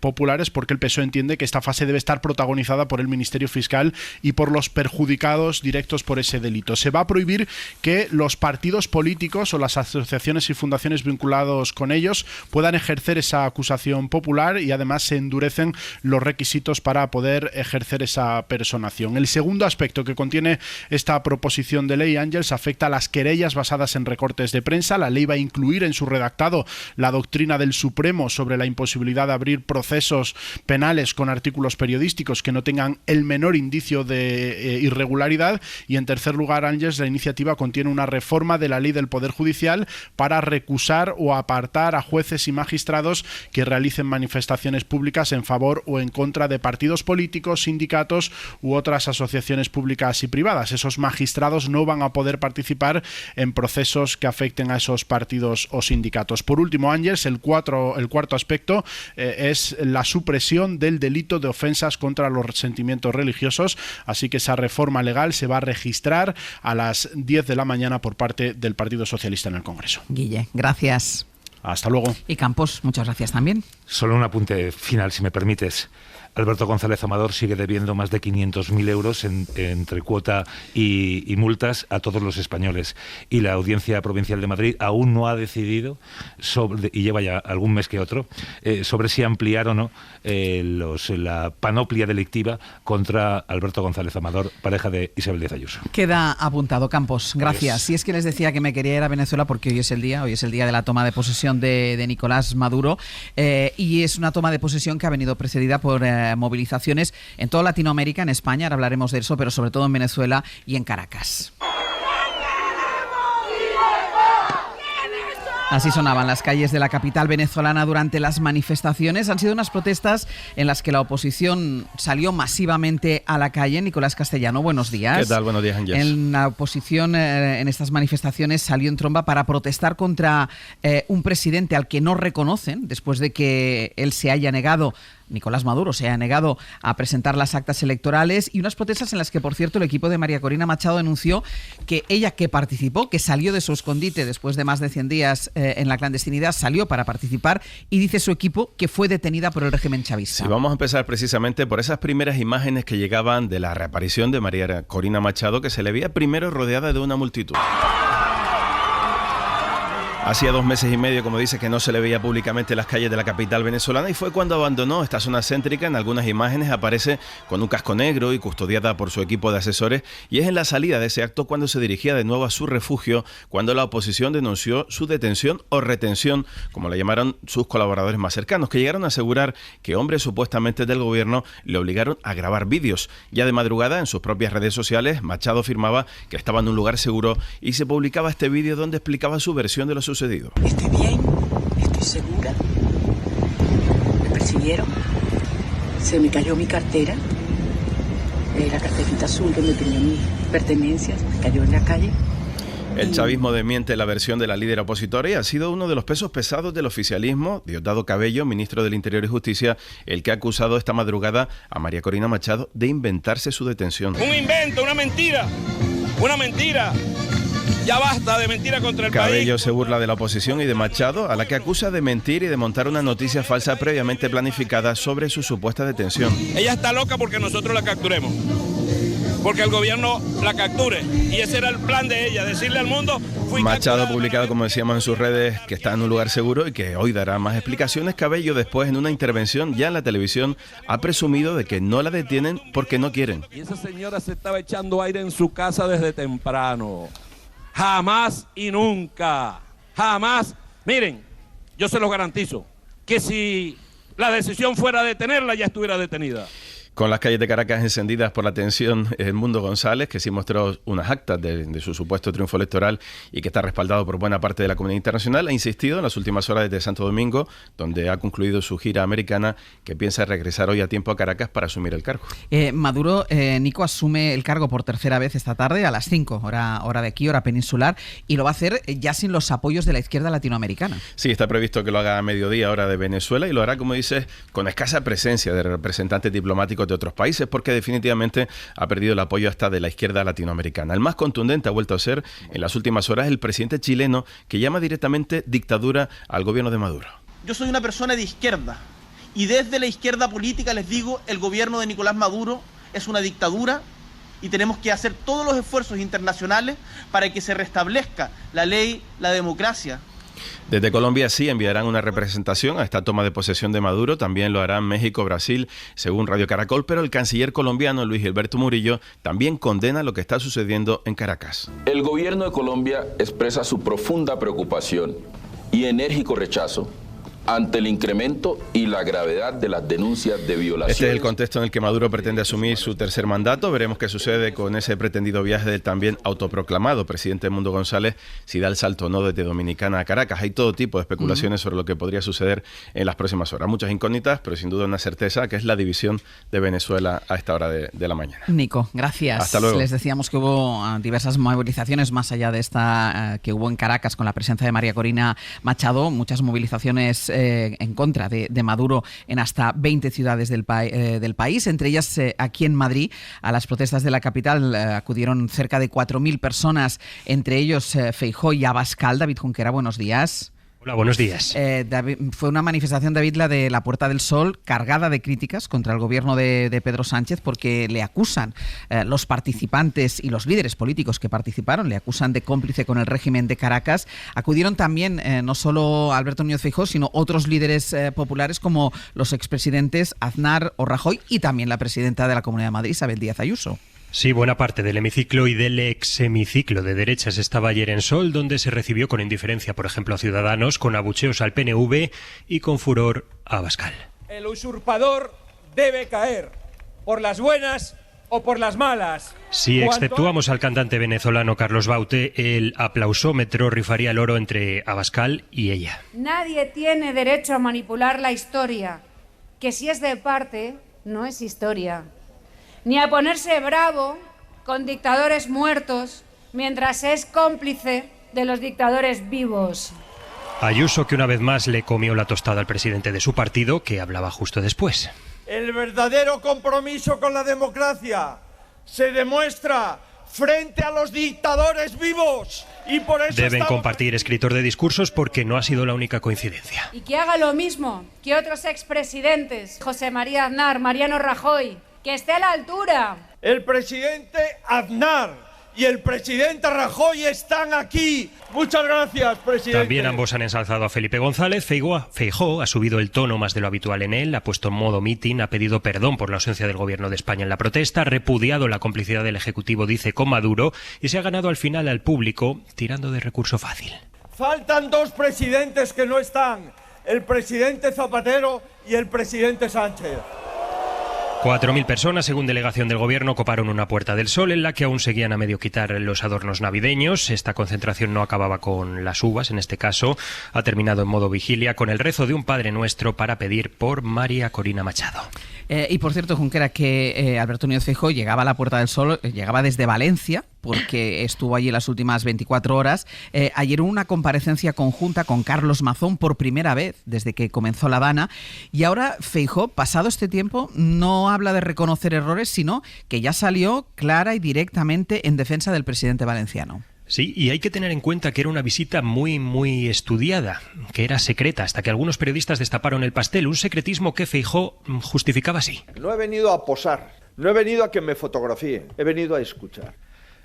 populares, porque el PSOE entiende que esta fase debe estar protagonizada por el Ministerio Fiscal y por los perjudicados directos por ese delito. Se va a prohibir que los partidos políticos o las asociaciones y fundaciones vinculados con ellos puedan ejercer esa acusación popular, y además se endurecen los requisitos para poder ejercer esa personación. El segundo aspecto que contiene esta proposición de ley, Ángels, afecta a las querellas basadas en recortes de prensa. La ley va a incluir en su redactado la doctrina del Supremo sobre la imposibilidad de abrir procesos penales con artículos periodísticos que no tengan el menor indicio de irregularidad. Y en tercer lugar, Ángels, la iniciativa contiene una reforma de la ley del Poder Judicial para recusar o apartar a jueces y magistrados que realicen manifestaciones públicas en favor o en contra de partidos políticos, sindicatos u otras asociaciones públicas y privadas. Esos magistrados no van a poder participar en procesos que afecten a esos partidos o sindicatos. Por último, Ángels, el cuarto aspecto es la supresión del delito de ofensas contra los sentimientos religiosos, así que esa reforma legal se va a registrar a las 10 de la mañana por parte del Partido Socialista en el Congreso. Guille, gracias. Hasta luego. Y Campos, muchas gracias también. Solo un apunte final, si me permites. Alberto González Amador sigue debiendo más de 500.000 euros entre cuota y multas a todos los españoles. Y la Audiencia Provincial de Madrid aún no ha decidido, y lleva ya algún mes que otro, sobre si ampliar o no la panoplia delictiva contra Alberto González Amador, pareja de Isabel Díaz Ayuso. Queda apuntado, Campos. Gracias. Si es que les decía que me quería ir a Venezuela porque hoy es el día de la toma de posesión de Nicolás Maduro, y es una toma de posesión que ha venido precedida por movilizaciones en toda Latinoamérica, en España, ahora hablaremos de eso, pero sobre todo en Venezuela y en Caracas. Así sonaban las calles de la capital venezolana durante las manifestaciones. Han sido unas protestas en las que la oposición salió masivamente a la calle. Nicolás Castellano, buenos días. ¿Qué tal? Buenos días, Ángeles. En la oposición, en estas manifestaciones, salió en tromba para protestar contra un presidente al que no reconocen, después de que él se haya negado, Nicolás Maduro se ha negado a presentar las actas electorales, y unas protestas en las que, por cierto, el equipo de María Corina Machado denunció que ella, que participó, que salió de su escondite después de más de 100 días en la clandestinidad, salió para participar, y dice su equipo que fue detenida por el régimen chavista. Sí, vamos a empezar precisamente por esas primeras imágenes que llegaban de la reaparición de María Corina Machado, que se le veía primero rodeada de una multitud. Hacía 2 meses y medio, como dice, que no se le veía públicamente en las calles de la capital venezolana, y fue cuando abandonó esta zona céntrica. En algunas imágenes aparece con un casco negro y custodiada por su equipo de asesores, y es en la salida de ese acto cuando se dirigía de nuevo a su refugio, cuando la oposición denunció su detención o retención, como la llamaron sus colaboradores más cercanos, que llegaron a asegurar que hombres supuestamente del gobierno le obligaron a grabar vídeos. Ya de madrugada, en sus propias redes sociales, Machado afirmaba que estaba en un lugar seguro y se publicaba este vídeo donde explicaba su versión de lo sucedido. Estoy bien, estoy segura. Me persiguieron, se me cayó mi cartera, la carterita azul que me tenía mis pertenencias, me cayó en la calle. El chavismo desmiente la versión de la líder opositora y ha sido uno de los pesos pesados del oficialismo. Diosdado Cabello, ministro del Interior y Justicia, el que ha acusado esta madrugada a María Corina Machado de inventarse su detención. Un invento, una mentira, una mentira. Ya basta de mentira contra el país. Cabello se burla de la oposición y de Machado, a la que acusa de mentir y de montar una noticia falsa previamente planificada sobre su supuesta detención. Ella está loca porque nosotros la capturemos, porque el gobierno la capture, y ese era el plan de ella, decirle al mundo... Machado ha publicado, como decíamos en sus redes, que está en un lugar seguro y que hoy dará más explicaciones. Cabello, después, en una intervención ya en la televisión, ha presumido de que no la detienen porque no quieren. Y esa señora se estaba echando aire en su casa desde temprano. Jamás y nunca, jamás. Miren, yo se los garantizo que si la decisión fuera detenerla, ya estuviera detenida. Con las calles de Caracas encendidas por la tensión, Edmundo González, que sí mostró unas actas de su supuesto triunfo electoral y que está respaldado por buena parte de la comunidad internacional, ha insistido en las últimas horas desde Santo Domingo, donde ha concluido su gira americana, que piensa regresar hoy a tiempo a Caracas para asumir el cargo. Maduro, Nico, asume el cargo por tercera vez esta tarde a las 5, hora de aquí, hora peninsular, y lo va a hacer ya sin los apoyos de la izquierda latinoamericana. Sí, está previsto que lo haga a mediodía, hora de Venezuela, y lo hará, como dices, con escasa presencia de representantes diplomáticos de otros países, porque definitivamente ha perdido el apoyo hasta de la izquierda latinoamericana. El más contundente ha vuelto a ser en las últimas horas el presidente chileno, que llama directamente dictadura al gobierno de Maduro. Yo soy una persona de izquierda y desde la izquierda política les digo, el gobierno de Nicolás Maduro es una dictadura y tenemos que hacer todos los esfuerzos internacionales para que se restablezca la ley, la democracia. Desde Colombia sí enviarán una representación a esta toma de posesión de Maduro, también lo harán México, Brasil, según Radio Caracol, pero el canciller colombiano Luis Gilberto Murillo también condena lo que está sucediendo en Caracas. El gobierno de Colombia expresa su profunda preocupación y enérgico rechazo ante el incremento y la gravedad de las denuncias de violación. Este es el contexto en el que Maduro pretende asumir su tercer mandato. Veremos qué sucede con ese pretendido viaje del también autoproclamado presidente Edmundo González, si da el salto o no desde Dominicana a Caracas. Hay todo tipo de especulaciones sobre lo que podría suceder en las próximas horas. Muchas incógnitas, pero sin duda una certeza, que es la división de Venezuela a esta hora de la mañana. Nico, gracias. Hasta luego. Les decíamos que hubo diversas movilizaciones, más allá de esta que hubo en Caracas con la presencia de María Corina Machado, muchas movilizaciones en contra de Maduro en hasta 20 ciudades del país, entre ellas aquí en Madrid. A las protestas de la capital acudieron cerca de 4.000 personas, entre ellos Feijóo y Abascal. David Junquera, buenos días. Hola, buenos días. Fue una manifestación, David, la de la Puerta del Sol, cargada de críticas contra el gobierno de Pedro Sánchez, porque le acusan los participantes y los líderes políticos que participaron, le acusan de cómplice con el régimen de Caracas. Acudieron también no solo Alberto Núñez Feijóo, sino otros líderes populares como los expresidentes Aznar o Rajoy y también la presidenta de la Comunidad de Madrid, Isabel Díaz Ayuso. Sí, buena parte del hemiciclo y del exhemiciclo de derechas estaba ayer en Sol, donde se recibió con indiferencia, por ejemplo, a Ciudadanos, con abucheos al PNV y con furor a Abascal. El usurpador debe caer, por las buenas o por las malas. Si exceptuamos al cantante venezolano Carlos Baute, el aplausómetro rifaría el oro entre Abascal y ella. Nadie tiene derecho a manipular la historia, que si es de parte, no es historia. Ni a ponerse bravo con dictadores muertos mientras es cómplice de los dictadores vivos. Ayuso, que una vez más le comió la tostada al presidente de su partido, que hablaba justo después. El verdadero compromiso con la democracia se demuestra frente a los dictadores vivos. Y por eso deben compartir escritor de discursos, porque no ha sido la única coincidencia. Y que haga lo mismo que otros expresidentes, José María Aznar, Mariano Rajoy, que esté a la altura. El presidente Aznar y el presidente Rajoy están aquí. Muchas gracias, presidente. También ambos han ensalzado a Felipe González. Feijóo ha subido el tono más de lo habitual en él, ha puesto en modo mitin, ha pedido perdón por la ausencia del gobierno de España en la protesta, ha repudiado la complicidad del Ejecutivo, dice, con Maduro, y se ha ganado al final al público tirando de recurso fácil. Faltan dos presidentes que no están, el presidente Zapatero y el presidente Sánchez. 4.000 personas, según delegación del gobierno, coparon una Puerta del Sol en la que aún seguían a medio quitar los adornos navideños. Esta concentración no acababa con las uvas, en este caso ha terminado en modo vigilia con el rezo de un Padre Nuestro para pedir por María Corina Machado. Y por cierto, Junquera, que Alberto Núñez Feijóo llegaba a la Puerta del Sol, llegaba desde Valencia, porque estuvo allí las últimas 24 horas. Ayer hubo una comparecencia conjunta con Carlos Mazón por primera vez desde que comenzó La Habana, y ahora Feijóo, pasado este tiempo, no habla de reconocer errores, sino que ya salió clara y directamente en defensa del presidente valenciano. Sí, y hay que tener en cuenta que era una visita muy estudiada, que era secreta, hasta que algunos periodistas destaparon el pastel, un secretismo que Feijóo justificaba así. No he venido a posar, no he venido a que me fotografíe, he venido a escuchar.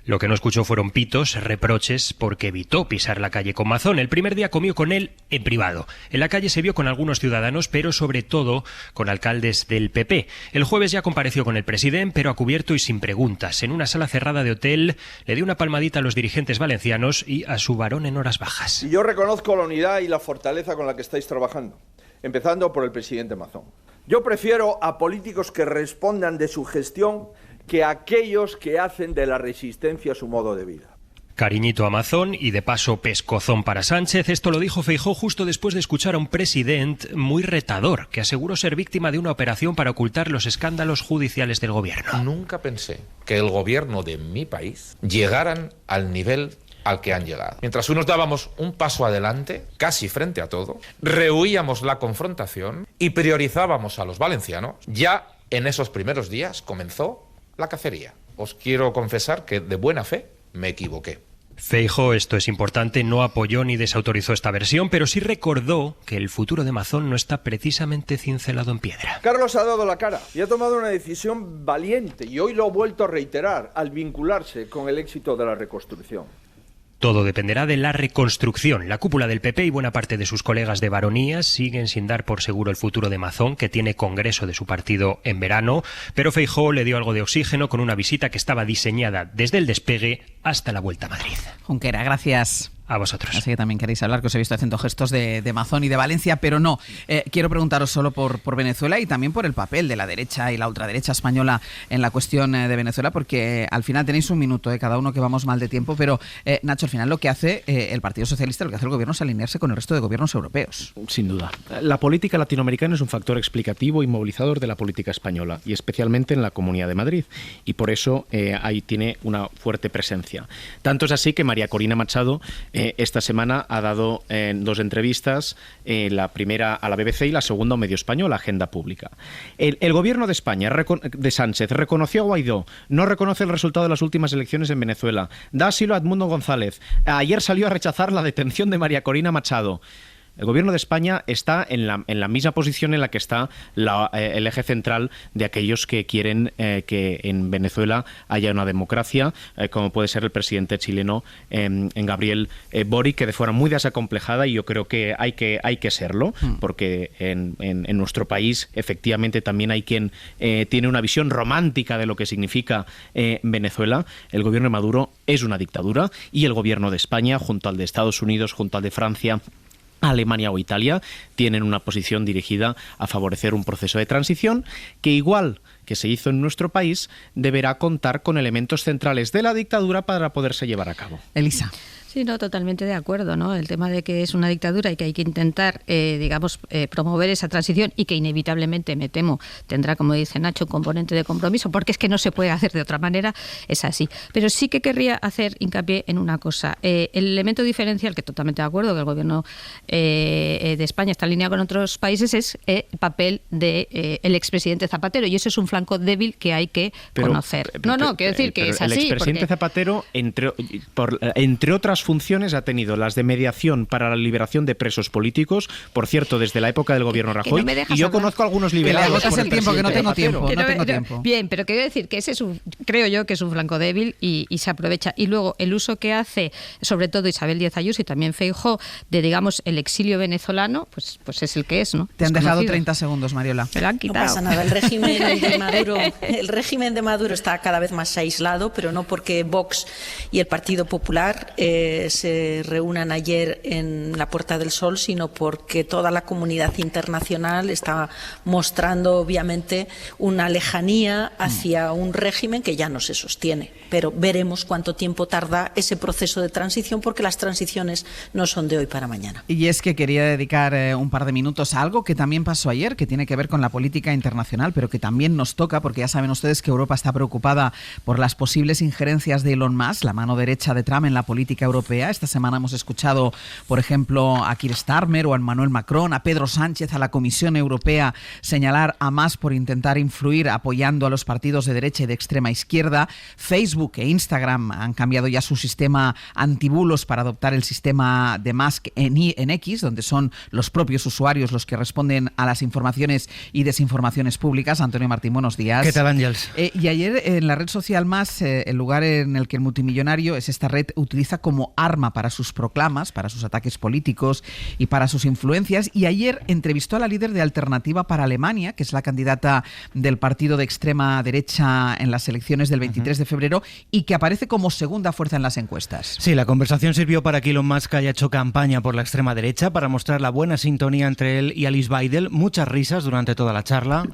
Lo que no escuchó fueron pitos, reproches, porque evitó pisar la calle con Mazón. El primer día comió con él en privado. En la calle se vio con algunos ciudadanos, pero sobre todo con alcaldes del PP. El jueves ya compareció con el presidente, pero a cubierto y sin preguntas. En una sala cerrada de hotel le dio una palmadita a los dirigentes valencianos y a su varón en horas bajas. Y yo reconozco la unidad y la fortaleza con la que estáis trabajando, empezando por el presidente Mazón. Yo prefiero a políticos que respondan de su gestión que a aquellos que hacen de la resistencia su modo de vida. Cariñito a Mazón y de paso pescozón para Sánchez. Esto lo dijo Feijóo justo después de escuchar a un presidente muy retador que aseguró ser víctima de una operación para ocultar los escándalos judiciales del gobierno. Nunca pensé que el gobierno de mi país llegaran al nivel al que han llegado. Mientras unos dábamos un paso adelante, casi frente a todo, rehuíamos la confrontación y priorizábamos a los valencianos, ya en esos primeros días comenzó la cacería. Os quiero confesar que de buena fe me equivoqué. Feijóo, esto es importante, no apoyó ni desautorizó esta versión, pero sí recordó que el futuro de Mazón no está precisamente cincelado en piedra. Carlos ha dado la cara y ha tomado una decisión valiente, y hoy lo ha vuelto a reiterar al vincularse con el éxito de la reconstrucción. Todo dependerá de la reconstrucción. La cúpula del PP y buena parte de sus colegas de baronías siguen sin dar por seguro el futuro de Mazón, que tiene congreso de su partido en verano, pero Feijóo le dio algo de oxígeno con una visita que estaba diseñada desde el despegue hasta la vuelta a Madrid. Junquera, gracias. A vosotros. Así que también queréis hablar, que os he visto haciendo gestos de Mazón y de Valencia, pero no. Quiero preguntaros solo por Venezuela y también por el papel de la derecha y la ultraderecha española en la cuestión de Venezuela, porque al final tenéis un minuto, cada uno, que vamos mal de tiempo, pero Nacho, al final lo que hace el Partido Socialista, lo que hace el gobierno es alinearse con el resto de gobiernos europeos. Sin duda. La política latinoamericana es un factor explicativo y movilizador de la política española, y especialmente en la Comunidad de Madrid, y por eso ahí tiene una fuerte presencia. Tanto es así que María Corina Machado esta semana ha dado dos entrevistas, la primera a la BBC y la segunda a un medio español, Agenda Pública. El gobierno de España, de Sánchez, reconoció a Guaidó, no reconoce el resultado de las últimas elecciones en Venezuela, da asilo a Edmundo González, ayer salió a rechazar la detención de María Corina Machado. El gobierno de España está en la misma posición en la que está el eje central de aquellos que quieren que en Venezuela haya una democracia, como puede ser el presidente chileno en Gabriel Boric, que de forma muy desacomplejada, y yo creo que hay que serlo, porque en nuestro país efectivamente también hay quien tiene una visión romántica de lo que significa Venezuela. El gobierno de Maduro es una dictadura, y el gobierno de España, junto al de Estados Unidos, junto al de Francia, Alemania o Italia, tienen una posición dirigida a favorecer un proceso de transición que, igual que se hizo en nuestro país, deberá contar con elementos centrales de la dictadura para poderse llevar a cabo. Elisa. Sí, no, totalmente de acuerdo, ¿no? El tema de que es una dictadura y que hay que intentar, promover esa transición, y que inevitablemente, me temo, tendrá, como dice Nacho, un componente de compromiso, porque es que no se puede hacer de otra manera, es así. Pero sí que querría hacer hincapié en una cosa. El elemento diferencial, que totalmente de acuerdo, que el gobierno de España está alineado con otros países, es el papel de el expresidente Zapatero, y eso es un flanco débil que hay que conocer. Quiero decir que es así. El expresidente Zapatero, entre otras funciones, ha tenido las de mediación para la liberación de presos políticos, por cierto, desde la época del gobierno Rajoy, y yo conozco a algunos liberados. Que el tiempo, que no tengo tiempo. Bien, pero quiero decir que ese es creo yo que es un flanco débil, y se aprovecha. Y luego el uso que hace, sobre todo Isabel Díaz Ayuso y también Feijóo, de, digamos, el exilio venezolano, pues es el que es, ¿no? Te han dejado 30 segundos, Mariola. Me lo han quitado. No pasa nada, el régimen de Maduro está cada vez más aislado, pero no porque Vox y el Partido Popular se reúnan ayer en la Puerta del Sol, sino porque toda la comunidad internacional está mostrando, obviamente, una lejanía hacia un régimen que ya no se sostiene. Pero veremos cuánto tiempo tarda ese proceso de transición, porque las transiciones no son de hoy para mañana. Y es que quería dedicar un par de minutos a algo que también pasó ayer, que tiene que ver con la política internacional, pero que también nos toca, porque ya saben ustedes que Europa está preocupada por las posibles injerencias de Elon Musk, la mano derecha de Trump, en la política europea. Esta semana hemos escuchado, por ejemplo, a Keir Starmer o a Emmanuel Macron, a Pedro Sánchez, a la Comisión Europea, señalar a Musk por intentar influir apoyando a los partidos de derecha y de extrema izquierda. Facebook e Instagram han cambiado ya su sistema antibulos para adoptar el sistema de Musk en X, donde son los propios usuarios los que responden a las informaciones y desinformaciones públicas. Antonio Martín, buenos días. ¿Qué tal, Ángels? Y ayer en la red social Musk, el lugar en el que el multimillonario esta red utiliza como arma para sus proclamas, para sus ataques políticos y para sus influencias. Y ayer entrevistó a la líder de Alternativa para Alemania, que es la candidata del partido de extrema derecha en las elecciones elecciones del 23 de febrero y que aparece como segunda fuerza en las encuestas. Sí, la conversación sirvió para que Elon Musk haya hecho campaña por la extrema derecha para mostrar la buena sintonía entre él y Alice Weidel. Muchas risas durante toda la charla.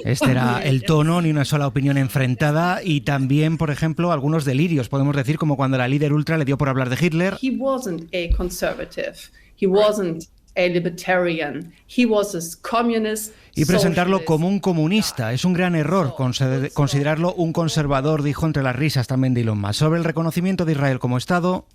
Este era el tono, ni una sola opinión enfrentada, y también, por ejemplo, algunos delirios, podemos decir, como cuando la líder ultra le dio por hablar de Hitler. He wasn't a conservative. He wasn't a libertarian. He was a communist. Y presentarlo como un comunista. Es un gran error considerarlo un conservador, dijo entre las risas también de Elon Musk. Sobre el reconocimiento de Israel como Estado...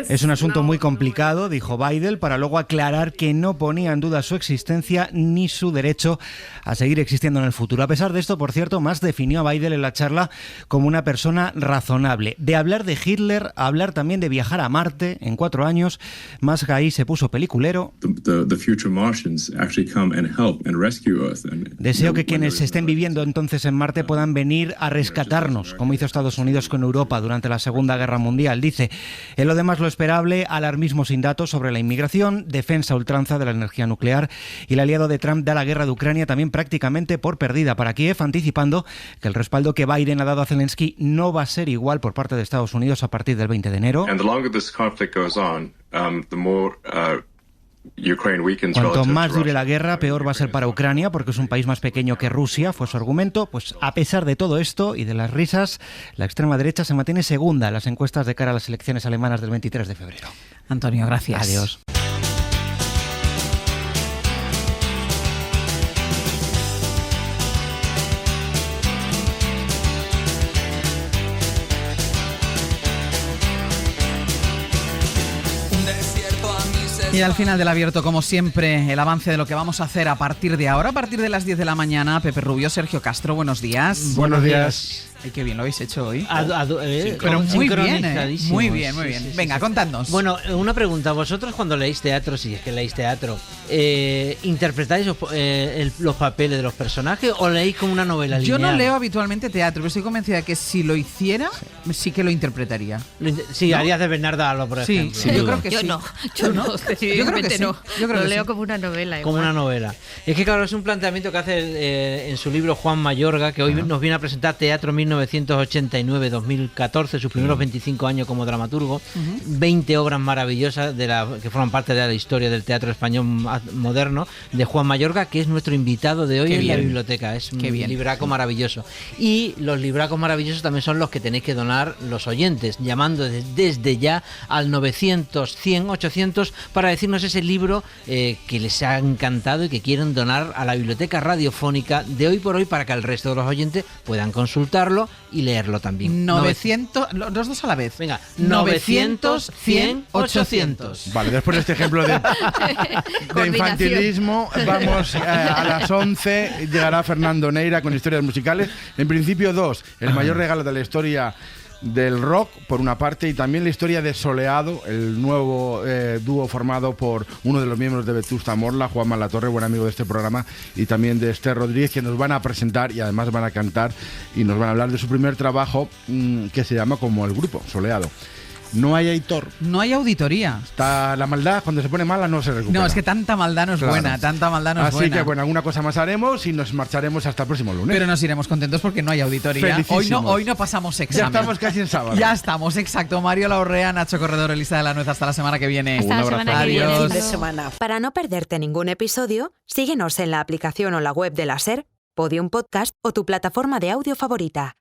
Es un asunto muy complicado, dijo Weidel, para luego aclarar que no ponía en duda su existencia ni su derecho a seguir existiendo en el futuro. A pesar de esto, por cierto, Musk definió a Weidel en la charla como una persona razonable. De hablar de Hitler a hablar también de viajar a Marte en 4 años, Musk ahí se puso peliculero. Deseo que quienes estén viviendo entonces en Marte puedan venir a rescatarnos, como hizo Estados Unidos con Europa durante la Segunda Guerra Mundial. Dice, en lo demás lo esperable, alarmismo sin datos sobre la inmigración, defensa a ultranza de la energía nuclear, y el aliado de Trump da la guerra de Ucrania también prácticamente por perdida para Kiev, anticipando que el respaldo que Biden ha dado a Zelensky no va a ser igual por parte de Estados Unidos a partir del 20 de enero. Cuanto más dure la guerra, peor va a ser para Ucrania, porque es un país más pequeño que Rusia, fue su argumento. Pues a pesar de todo esto y de las risas, la extrema derecha se mantiene segunda en las encuestas de cara a las elecciones alemanas del 23 de febrero. Antonio, gracias. Adiós. Y al final del Abierto, como siempre, el avance de lo que vamos a hacer a partir de ahora, a partir de las 10 de la mañana. Pepe Rubio, Sergio Castro, buenos días. Buenos días. Ay, qué bien lo habéis hecho hoy. Pero muy bien, muy bien, muy bien. Sí, Venga, contadnos. Bueno, una pregunta. Vosotros cuando leéis teatro, si es que leéis teatro, ¿interpretáis los papeles de los personajes o leéis como una novela lineal? Yo no leo habitualmente teatro, pero estoy convencida de que si lo hiciera, sí que lo interpretaría. Sí, ¿no? Harías de Bernarda Alba, por ejemplo. Sí, yo creo que yo sí. No, yo no. Yo creo que sí. No. Yo creo lo que leo sí. como una novela. Como una novela. Es que claro, es un planteamiento que hace en su libro Juan Mayorga, que hoy nos viene a presentar Teatro 1989-2014, sus primeros 25 años como dramaturgo, 20 obras maravillosas que forman parte de la historia del teatro español moderno, de Juan Mayorga, que es nuestro invitado de hoy en la biblioteca. Es un libraco maravilloso. Y los libracos maravillosos también son los que tenéis que donar los oyentes, llamando desde ya al 900-100-800 para decirnos ese libro que les ha encantado y que quieren donar a la biblioteca radiofónica de hoy por hoy para que el resto de los oyentes puedan consultarlo y leerlo también. 900, los dos a la vez. Venga, 900-100-800. Vale, después de este ejemplo de infantilismo, vamos a las 11, llegará Fernando Neira con historias musicales. En principio 2, el mayor regalo de la historia del rock, por una parte, y también la historia de Soleado, el nuevo dúo formado por uno de los miembros de Vetusta Morla, Juanma Latorre, buen amigo de este programa, y también de Esther Rodríguez, que nos van a presentar y además van a cantar y nos van a hablar de su primer trabajo, que se llama como el grupo, Soleado. No hay editor. No hay auditoría. Está la maldad, cuando se pone mala no se recupera. No, es que tanta maldad no es buena, tanta maldad no es buena. Así que bueno, alguna cosa más haremos y nos marcharemos hasta el próximo lunes. Pero nos iremos contentos porque no hay auditoría. Hoy no pasamos examen. Ya estamos casi en sábado. Ya estamos, exacto. Mario Laurrea, Nacho Corredor, Elisa de la Nuez. Hasta la semana que viene. Hasta la semana que viene. Adiós. Fin de semana. Para no perderte ningún episodio, síguenos en la aplicación o la web de la SER, Podium Podcast o tu plataforma de audio favorita.